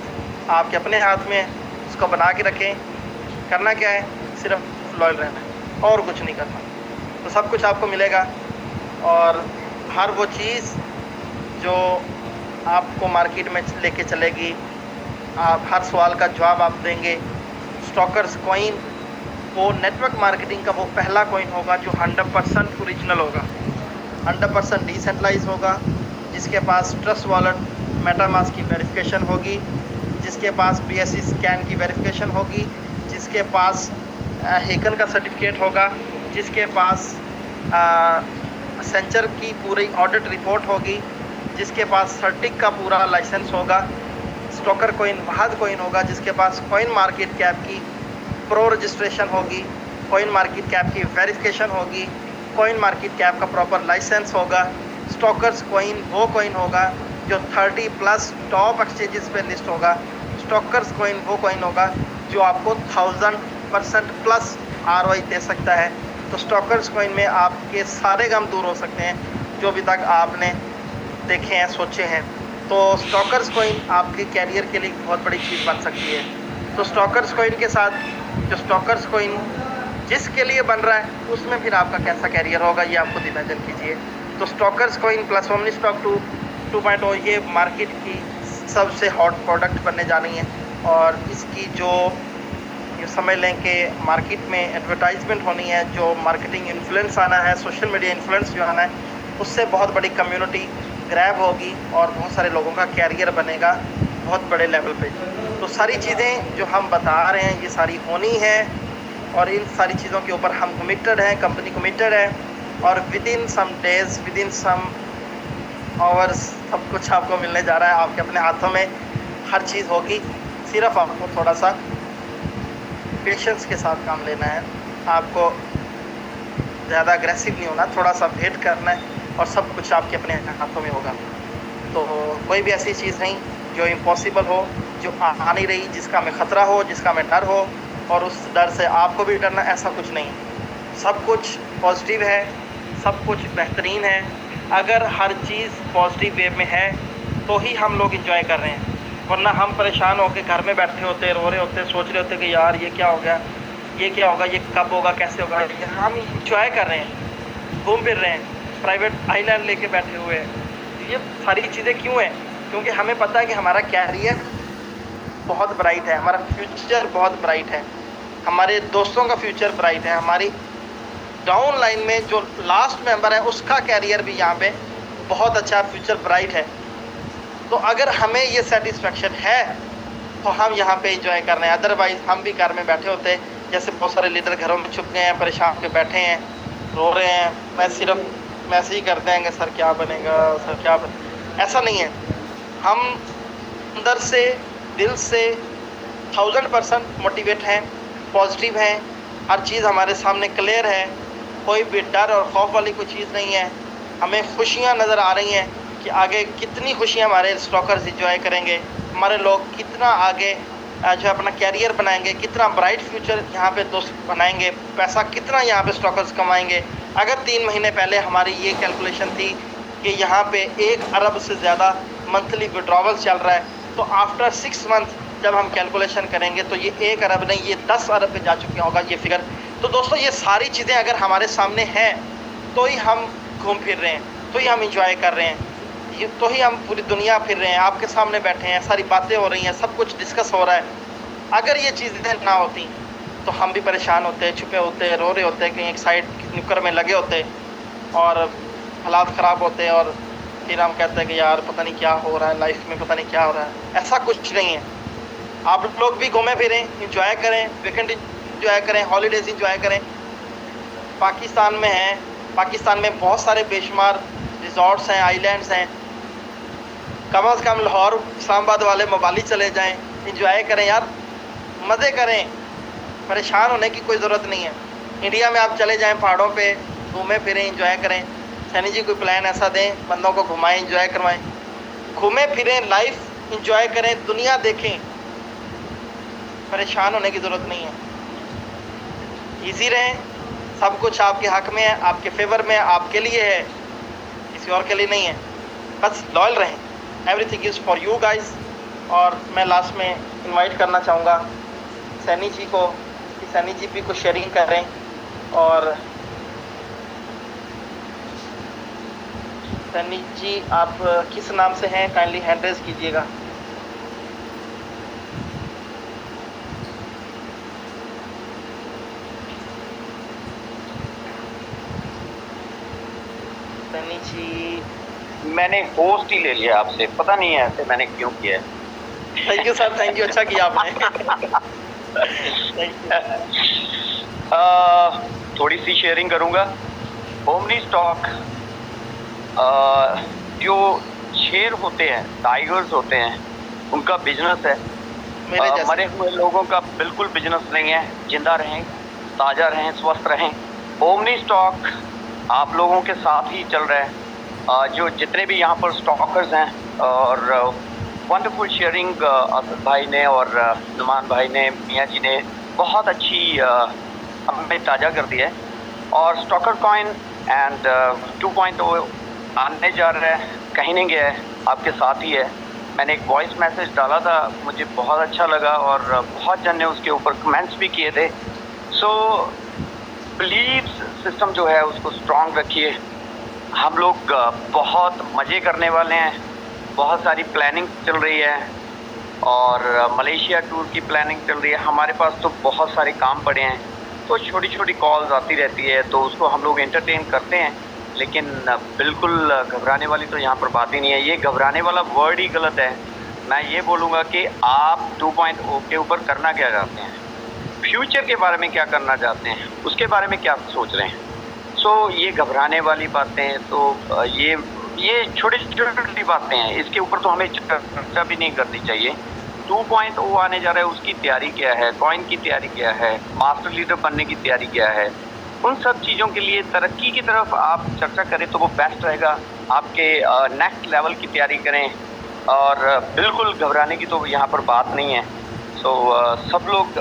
आपके अपने हाथ में, उसको बना के रखें। करना क्या है, सिर्फ लॉयल रहना है और कुछ नहीं करना। तो सब कुछ आपको मिलेगा और हर वो चीज़ जो आपको मार्केट में लेके चलेगी, आप हर सवाल का जवाब आप देंगे। स्टॉकर्स कॉइन वो नेटवर्क मार्केटिंग का वो पहला कॉइन होगा जो 100% ओरिजिनल होगा, 100% डिसेंट्रलाइज होगा, जिसके पास ट्रस्ट वॉलेट मेटामास्क की वेरिफिकेशन होगी, जिसके पास BSC स्कैन की वेरिफिकेशन होगी, जिसके पास हेकन का सर्टिफिकेट होगा, जिसके पास सेंचर की पूरी ऑडिट रिपोर्ट होगी, जिसके पास सर्टिक का पूरा लाइसेंस होगा। स्टॉकर कॉइन वहाद कॉइन होगा जिसके पास कॉइन मार्केट कैप की प्रो रजिस्ट्रेशन होगी, कॉइन मार्केट कैप की वेरिफिकेशन होगी, कॉइन मार्केट कैप का प्रॉपर लाइसेंस होगा। स्टॉकर्स कॉइन वो कॉइन होगा जो 30+ टॉप एक्सचेंजेस पे लिस्ट होगा। स्टॉकर्स कॉइन वो कॉइन होगा जो आपको 1000% प्लस ROI दे सकता है। तो स्टॉकर्स कॉइन में आपके सारे गम दूर हो सकते हैं, जो अभी तक आपने देखे हैं, सोचे हैं, तो स्टॉकर्स कॉइन आपके कैरियर के लिए बहुत बड़ी चीज़ बन सकती है। तो स्टॉकर्स कॉइन के साथ जो स्टॉकर्स कॉइन जिसके लिए बन रहा है उसमें फिर आपका कैसा कैरियर होगा ये आप खुद इमेजिन कीजिए। तो stalkers coin plus omni stock 2.0 ये मार्केट की सबसे हॉट प्रोडक्ट बनने जा रही है, और इसकी जो ये समझ लें कि मार्केट में एडवर्टाइजमेंट होनी है, जो मार्केटिंग इन्फ्लुएंस आना है, सोशल मीडिया इन्फ्लुएंस जो आना है, उससे बहुत बड़ी कम्युनिटी ग्रैब होगी और बहुत सारे लोगों का कैरियर बनेगा बहुत बड़े लेवल पे। तो सारी चीज़ें जो हम बता रहे हैं ये सारी होनी है, और इन सारी चीज़ों के ऊपर हम कमिटेड हैं, कंपनी कमिटेड है, और within some days, within some hours सब कुछ आपको मिलने जा रहा है। आपके अपने हाथों में हर चीज़ होगी, सिर्फ आपको थोड़ा सा पेशेंस के साथ काम लेना है। आपको ज़्यादा अग्रेसिव नहीं होना, थोड़ा सा वेट करना है, और सब कुछ आपके अपने हाथों में होगा। तो कोई भी ऐसी चीज़ नहीं जो इम्पॉसिबल हो, जो आ नहीं रही, जिसका हमें ख़तरा हो, जिसका हमें डर हो, और उस डर से आपको भी डरना, ऐसा कुछ नहीं। सब कुछ पॉजिटिव है, सब कुछ बेहतरीन है। अगर हर चीज़ पॉजिटिव वे में है तो ही हम लोग इंजॉय कर रहे हैं, वरना हम परेशान होकर घर में बैठे होते, रो रहे होते, सोच रहे होते कि यार ये क्या हो गया, ये क्या होगा, ये कब होगा, कैसे होगा। हम इंजॉय कर रहे हैं, घूम फिर रहे हैं, प्राइवेट आइलैंड लेके बैठे हुए हैं। ये सारी चीज़ें क्यों हैं? क्योंकि हमें पता है कि हमारा कैरियर बहुत ब्राइट है, हमारा फ्यूचर बहुत ब्राइट है, हमारे दोस्तों का फ्यूचर ब्राइट है, हमारी डाउन लाइन में जो लास्ट मेंबर है उसका कैरियर भी यहाँ पे बहुत अच्छा, फ्यूचर ब्राइट है। तो अगर हमें ये सेटिस्फेक्शन है तो हम यहाँ पे इंजॉय कर रहे हैं, अदरवाइज़ हम भी घर में बैठे होते, जैसे बहुत सारे लीडर घरों में छुप गए हैं, परेशान के बैठे हैं, रो रहे हैं, मैं सिर्फ मैसेज ही करते हैं कि सर क्या बनेगा, सर क्या ऐसा नहीं है। हम अंदर से, दिल से 1000% मोटिवेट हैं, पॉजिटिव हैं, हर चीज़ हमारे सामने क्लियर है, कोई भी डर और खौफ वाली कोई चीज़ नहीं है। हमें खुशियाँ नज़र आ रही हैं कि आगे कितनी खुशियाँ हमारे स्टॉकर्स इंजॉय करेंगे, हमारे लोग कितना आगे जो अपना कैरियर बनाएंगे, कितना ब्राइट फ्यूचर यहाँ पे दोस्त बनाएंगे, पैसा कितना यहाँ पे स्टॉकर्स कमाएंगे। अगर 3 महीने पहले हमारी ये कैलकुलेशन थी कि यहाँ पे 1 अरब से ज़्यादा मंथली विड्रॉवल चल रहा है, तो आफ्टर 6 मंथ जब हम कैलकुलेशन करेंगे तो ये 1 अरब नहीं, ये 10 अरब पे जा चुका होगा ये फिगर। तो दोस्तों ये सारी चीज़ें अगर हमारे सामने हैं तो ही हम घूम फिर रहे हैं, तो ही हम इंजॉय कर रहे हैं, ये तो ही हम पूरी दुनिया फिर रहे हैं, आपके सामने बैठे हैं, सारी बातें हो रही हैं, सब कुछ डिस्कस हो रहा है। अगर ये चीज़ें ना होती तो हम भी परेशान होते, छुपे होते, रो रहे होते, कहीं एक साइड नुक्कड़ में लगे होते और हालात ख़राब होते, और फिर हम कहते हैं कि यार पता नहीं क्या हो रहा है लाइफ में, पता नहीं क्या हो रहा है। ऐसा कुछ नहीं है। आप लोग भी घूमें फिरें, इंजॉय करें, वीकेंड इंजॉय करें, हॉलीडेज़ इंजॉय करें। पाकिस्तान में हैं, पाकिस्तान में बहुत सारे बेशुमार रिजॉर्ट्स हैं, आइलैंड्स हैं। कम से कम लाहौर इस्लामाबाद वाले मवाली चले जाएं, इंजॉय करें यार, मज़े करें, परेशान होने की कोई ज़रूरत नहीं है। इंडिया में आप चले जाएं, पहाड़ों पे घूमें फिरें, इंजॉय करें। सैनी जी कोई प्लान ऐसा दें, बंदों को घुमाएं, इंजॉय करवाएं, घूमें फिरें, लाइफ इंजॉय करें, दुनिया देखें, परेशान होने की ज़रूरत नहीं है। ईजी रहें, सब कुछ आपके हक़ में है, आपके फेवर में है, आपके लिए है, किसी और के लिए नहीं है। बस लॉयल रहें, everything is for you guys. और मैं लास्ट में इनवाइट करना चाहूँगा सैनी जी को कि सैनी जी भी कुछ शेयरिंग करें। और सैनी जी आप किस नाम से हैं, काइंडली हैंड रेज कीजिएगा। सैनी जी मैंने होस्ट ही ले लिया आपसे, पता नहीं है ऐसे मैंने क्यों किया है। Thank you sir, thank you, अच्छा किया आपने। Thank you. थोड़ी सी शेयरिंग करूंगा। ओमनी स्टॉक जो शेर होते हैं, टाइगर्स होते हैं, उनका बिजनेस है। मरे हुए लोगों का बिल्कुल बिजनेस नहीं है। जिंदा रहें, ताज़ा रहें, स्वस्थ रहें। ओमनी स्टॉक आप लोगों के साथ ही चल रहा है। जो जितने भी यहाँ पर स्टॉकर्स हैं, और वंडरफुल शेयरिंग असद भाई ने और नुमान भाई ने, मियाँ जी ने बहुत अच्छी हमें ताज़ा कर दिया है। और स्टॉकर कॉइन एंड 2.0 आने जा रहा है, कहीं नहीं गया है, आपके साथ ही है। मैंने एक वॉइस मैसेज डाला था, मुझे बहुत अच्छा लगा और बहुत जन ने उसके ऊपर कमेंट्स भी किए थे। सो प्लीज़ सिस्टम जो है उसको स्ट्रॉन्ग रखिए। हम लोग बहुत मज़े करने वाले हैं, बहुत सारी प्लानिंग चल रही है और मलेशिया टूर की प्लानिंग चल रही है। हमारे पास तो बहुत सारे काम पड़े हैं, तो छोटी छोटी कॉल्स आती रहती है, तो उसको हम लोग एंटरटेन करते हैं। लेकिन बिल्कुल घबराने वाली तो यहाँ पर बात ही नहीं है। ये घबराने वाला वर्ड ही गलत है। मैं ये बोलूँगा कि आप 2.0 के ऊपर करना क्या चाहते हैं, फ्यूचर के बारे में क्या करना चाहते हैं, उसके बारे में क्या सोच रहे हैं। सो ये घबराने वाली बातें तो ये छोटी छोटी बातें हैं, इसके ऊपर तो हमें चर्चा भी नहीं करनी चाहिए। 2.0 आने जा रहा है, उसकी तैयारी क्या है, कॉइन की तैयारी क्या है, मास्टर लीडर बनने की तैयारी क्या है, उन सब चीज़ों के लिए तरक्की की तरफ आप चर्चा करें तो वो बेस्ट रहेगा। आपके नेक्स्ट लेवल की तैयारी करें और बिल्कुल घबराने की तो यहाँ पर बात नहीं है। सो सब लोग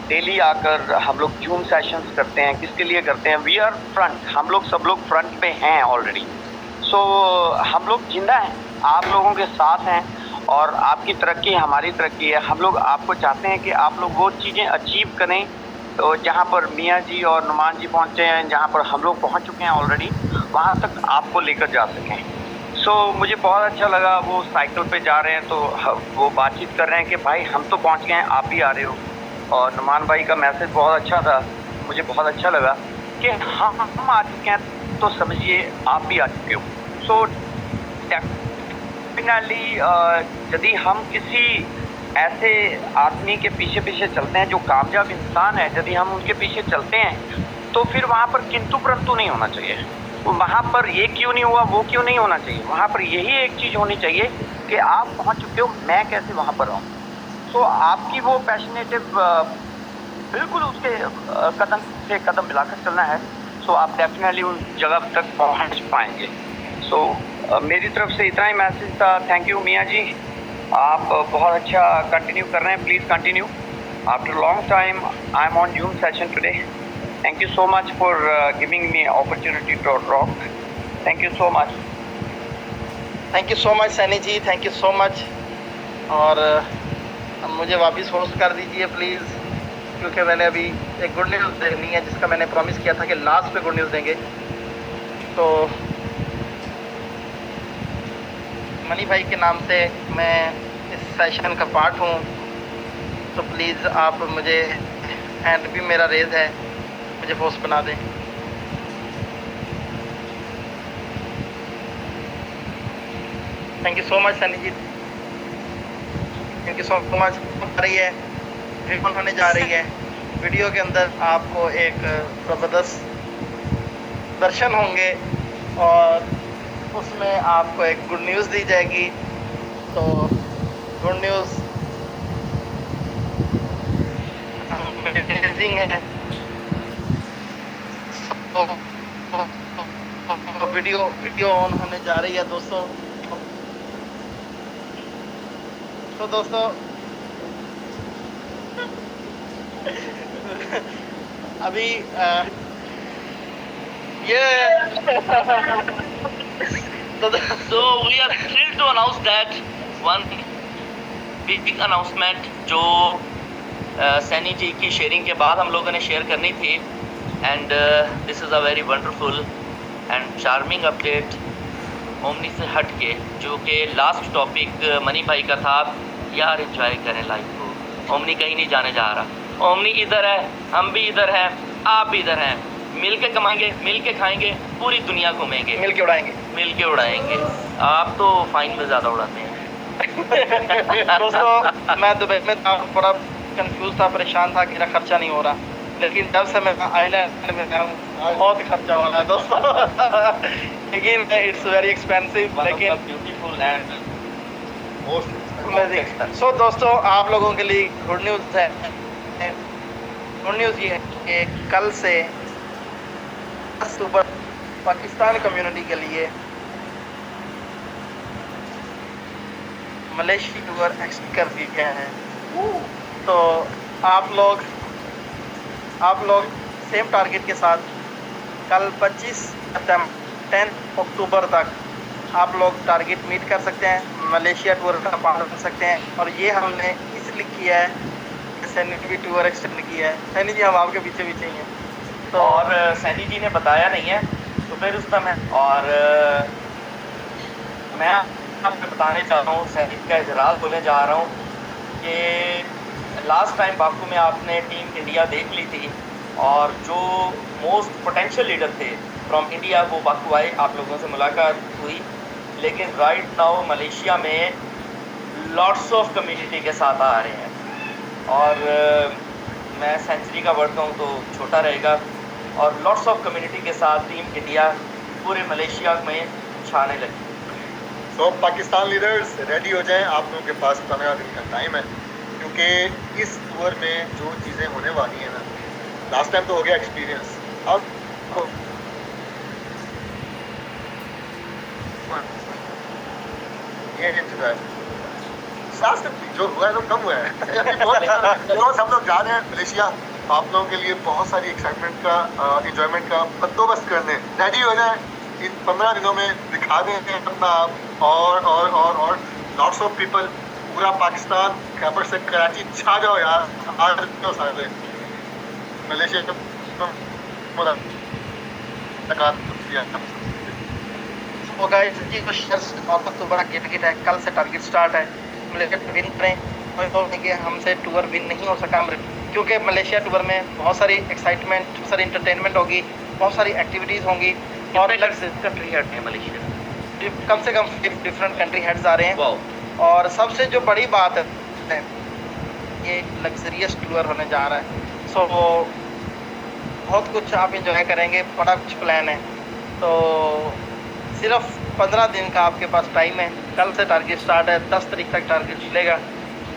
डेली आकर हम लोग जूम सेशंस करते हैं। किसके लिए करते हैं? वी आर फ्रंट, हम लोग सब लोग फ्रंट पे हैं ऑलरेडी। सो हम लोग जिंदा हैं, आप लोगों के साथ हैं और आपकी तरक्की हमारी तरक्की है। हम लोग आपको चाहते हैं कि आप लोग वो चीज़ें अचीव करें तो जहाँ पर मियाँ जी और नुमान जी पहुँचे हैं, जहाँ पर हम लोग पहुँच चुके हैं ऑलरेडी, वहाँ तक आपको लेकर जा सकें। सो मुझे बहुत अच्छा लगा, वो साइकिल पे जा रहे हैं तो वो बातचीत कर रहे हैं कि भाई हम तो पहुँच गए हैं, आप भी आ रहे हो। और नुमान भाई का मैसेज बहुत अच्छा था, मुझे बहुत अच्छा लगा कि हम आ चुके हैं तो समझिए आप भी आ चुके हो। सो डेफिनेटली यदि हम किसी ऐसे आदमी के पीछे पीछे चलते हैं जो कामयाब इंसान है, यदि हम उनके पीछे चलते हैं तो फिर वहाँ पर किंतु परंतु नहीं होना चाहिए। वहाँ पर ये क्यों नहीं हुआ, वो क्यों नहीं होना चाहिए। वहाँ पर यही एक चीज़ होनी चाहिए कि आप पहुँच चुके हो, मैं कैसे वहाँ पर आऊँ। तो आपकी वो पैशनेटिव बिल्कुल उसके कदम से कदम मिलाकर चलना है। सो आप डेफिनेटली उस जगह तक पहुँच पाएंगे। सो मेरी तरफ से इतना ही मैसेज था। थैंक यू मियाँ जी, आप बहुत अच्छा कंटिन्यू कर रहे हैं, please continue. After long time I am on Zoom session today. Thank you so much for giving me opportunity to talk. Thank you so much. Thank you so much Saini ji, thank you so much. और मुझे वापस host कर दीजिए please, क्योंकि मैंने अभी एक good news देनी है जिसका मैंने प्रॉमिस किया था कि लास्ट पे गुड न्यूज़ देंगे। तो मनी भाई के नाम से मैं इस सेशन का पार्ट हूँ, तो प्लीज़ आप मुझे, हैंड भी मेरा रेज है, मुझे होस्ट बना दें। Thank you so much Sunny ji, thank you so much. रही है रिबन होने जा रही है, वीडियो के अंदर आपको एक ज़बरदस्त दर्शन होंगे और उसमें आपको एक गुड न्यूज़ दी जाएगी। तो गुड न्यूज़ अमेजिंग है। तो वीडियो ऑन होने जा रही है दोस्तों। तो दोस्तों अभी ये So we are thrilled to announce that one big announcement जो सैनी जी की शेयरिंग के बाद हम लोगों ने शेयर करनी थी, and this is a very wonderful and charming update. Omni से हट के, जो कि लास्ट टॉपिक मनी भाई का था, यार एंजॉय करें लाइफ को। ओमनी कहीं नहीं जाने जा रहा, ओमनी इधर है, हम भी इधर हैं, आप भी इधर हैं, मिल के कमाएंगे, मिल के खाएंगे, पूरी दुनिया घूमेंगे, मिल के उड़ाएंगे, मिल के उड़ाएंगे। आप तो फाइन में ज़्यादा उड़ाते हैं। दोस्तों मैं दुबई में था, बड़ा कंफ्यूज था, परेशान था कि मेरा खर्चा नहीं हो रहा, लेकिन जब से मैं आइलैंड में गया हूँ बहुत खर्चा हो रहा है दोस्तों। लेकिन इट्स वेरी एक्सपेंसिव, लेकिन ब्यूटीफुल एंड सो दोस्तों आप लोगों के लिए गुड न्यूज़ है। गुड न्यूज़ ये है कि कल से अक्टूबर पाकिस्तान कम्युनिटी के लिए मलेशिया टूर एक्सटेंड कर दिए गए हैं। तो आप लोग सेम टारगेट के साथ कल 10 अक्टूबर तक आप लोग टारगेट मीट कर सकते हैं, मलेशिया टूर का पार्ट बन सकते हैं। और ये हमने इसलिए किया है, सैनी भी टूर एक्सटेंड किया है। सैनी जी हम आपके पीछे पीछे ही हैं। तो और सैनी जी ने बताया नहीं है तो फिर रुस्तम है। और मैं आपको बताने चाह रहा हूँ, सैनी का इजराज बोलने जा रहा हूँ कि लास्ट टाइम बाकू में आपने टीम इंडिया देख ली थी और जो मोस्ट पोटेंशियल लीडर थे फ्रॉम इंडिया वो बाकू आए, आप लोगों से मुलाकात हुई। लेकिन राइट नाउ मलेशिया में लॉट्स ऑफ कम्युनिटी के साथ आ रहे हैं और मैं सेंचुरी का वर्ड कहूँ तो छोटा रहेगा। और लॉट्स ऑफ कम्युनिटी के साथ टीम इंडिया पूरे मलेशिया में छाने लगी। तो पाकिस्तान लीडर्स रेडी हो जाएं, आप लोगों के पास 15 दिन का टाइम है, क्योंकि इस टूर में जो चीज़ें होने वाली हैं ना, लास्ट टाइम तो हो गया एक्सपीरियंस, अब ये जो हुआ है तो कम हुआ है बहुत हम लोग जा रहे हैं मलेशिया, आप लोगों के लिए बहुत सारी एक्साइटमेंट का इंजॉयमेंट का बंदोबस्त करने। रेडी हो जाए, इन 15 दिनों में दिखा दें अपना आप और लॉट्स ऑफ पीपल, पूरा पाकिस्तान खैबर से कराची छा जाओ यार, आज तो सारे मलेशिया तो गाइस जी को शेयर्स वापस तो बड़ा गिट है, कल से टारगेट स्टार्ट है, मलेशिया विन करें। और तो कि हमसे टूर विन नहीं हो सका क्योंकि मलेशिया टूर में बहुत सारी एक्साइटमेंट, बहुत सारी इंटरटेनमेंट होगी, बहुत सारी एक्टिविटीज़ होंगी और कंट्री हेड है मलेशिया, कम से कम डिफरेंट कंट्री हेड्स आ रहे हैं। और सबसे जो बड़ी बात है ये लग्जरियस टूर होने जा रहा है। सो बहुत कुछ आप इंजॉय करेंगे, बड़ा कुछ प्लान है। तो सिर्फ 15 दिन का आपके पास टाइम है, कल से टारगेट स्टार्ट है, 10 तारीख तक टारगेट चलेगा।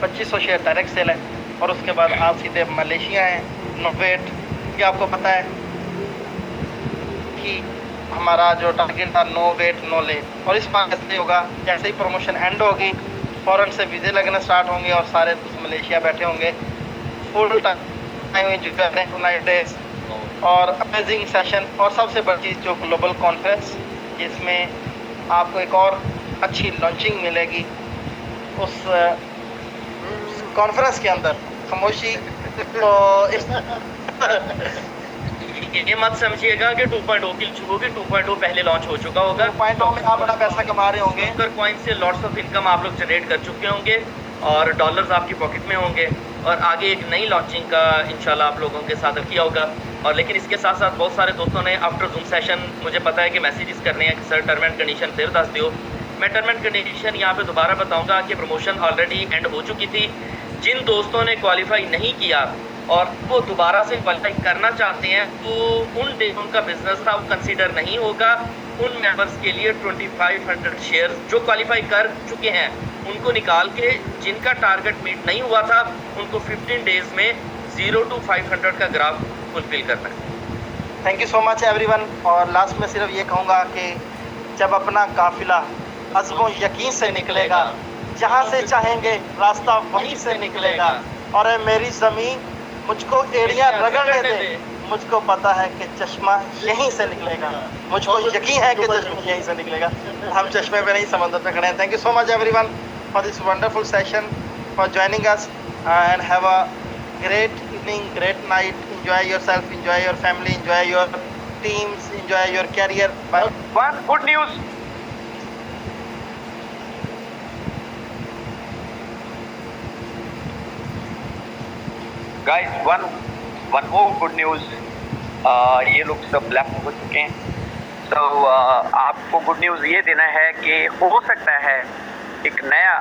2500 शेयर डायरेक्ट सेल है और उसके बाद आप सीधे मलेशिया हैं। नो वेट, कि आपको पता है कि हमारा जो टारगेट था नो वेट नो लेट, और इस बार ऐसे होगा जैसे ही प्रमोशन एंड होगी फ़ौरन से वीज़े लगना स्टार्ट होंगे और सारे मलेशिया बैठे होंगे फुल टाइम डेज और अमेजिंग सेशन। और सबसे बड़ी चीज़ जो ग्लोबल कॉन्फ्रेंस, जिसमें आपको एक और अच्छी लॉन्चिंग मिलेगी उस कॉन्फ्रेंस के अंदर। खामोशी तो ये मत समझिएगा कि 2.0 की होगी, 2.0 पहले लॉन्च हो चुका होगा। 2.0 में आप बड़ा पैसा कमा रहे होंगे, सुपर कॉइन से लॉट्स ऑफ इनकम आप लोग जनरेट कर चुके होंगे और डॉलर्स आपकी पॉकेट में होंगे और आगे एक नई लॉन्चिंग का इंशाल्लाह आप लोगों के साथ किया होगा। और लेकिन इसके साथ साथ बहुत सारे दोस्तों ने आफ्टर जूम सेशन मुझे पता है कि मैसेजेस करने हैं कि सर टर्म एंड कंडीशन फिर दस दो। मैं टर्म एंड कंडीशन यहाँ पे दोबारा बताऊँगा कि प्रमोशन ऑलरेडी एंड हो चुकी थी। जिन दोस्तों ने क्वालिफाई नहीं किया और वो दोबारा से क्वालिफाई करना चाहते हैं तो उनका बिजनेस था वो कंसीडर नहीं होगा। उन मेंबर्स के लिए 2500 शेयर जो क्वालिफाई कर चुके हैं उनको निकाल के, जिनका टारगेट मीट नहीं हुआ था उनको 15 डेज में 0 to 500 का ग्राफ फुलफिल करना है। Thank you so much everyone. और लास्ट में सिर्फ ये कहूँगा कि जब अपना काफिला अज़्म यकीन से निकलेगा, जहाँ से चाहेंगे रास्ता वहीं से निकलेगा। और मेरी ज़मीन मुझको एड़ियाँ रगड़ने दे, मुझको पता है कि चश्मा यहीं से निकलेगा, मुझको यकीन है कि चश्मा यहीं से निकलेगा। हम चश्मे पे नहीं समंदर पे खड़े हैं। Thank you so much everyone for this wonderful session, for joining us and have a great evening, great night. Enjoy yourself, enjoy your family, enjoy your teams, enjoy your career. Bye. One good news. Guys, one more good news. ये लोग सब left हो चुके हैं। तो आपको good news ये देना है कि हो सकता है एक नया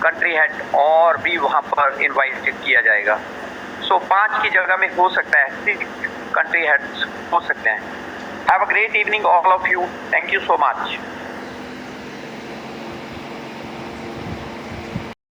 कंट्री हेड और भी वहाँ पर इनवाइटेड किया जाएगा। सो 5 की जगह में हो सकता है 6 कंट्री हेड्स हो सकते हैं। Have a great evening all of you. Thank you so much.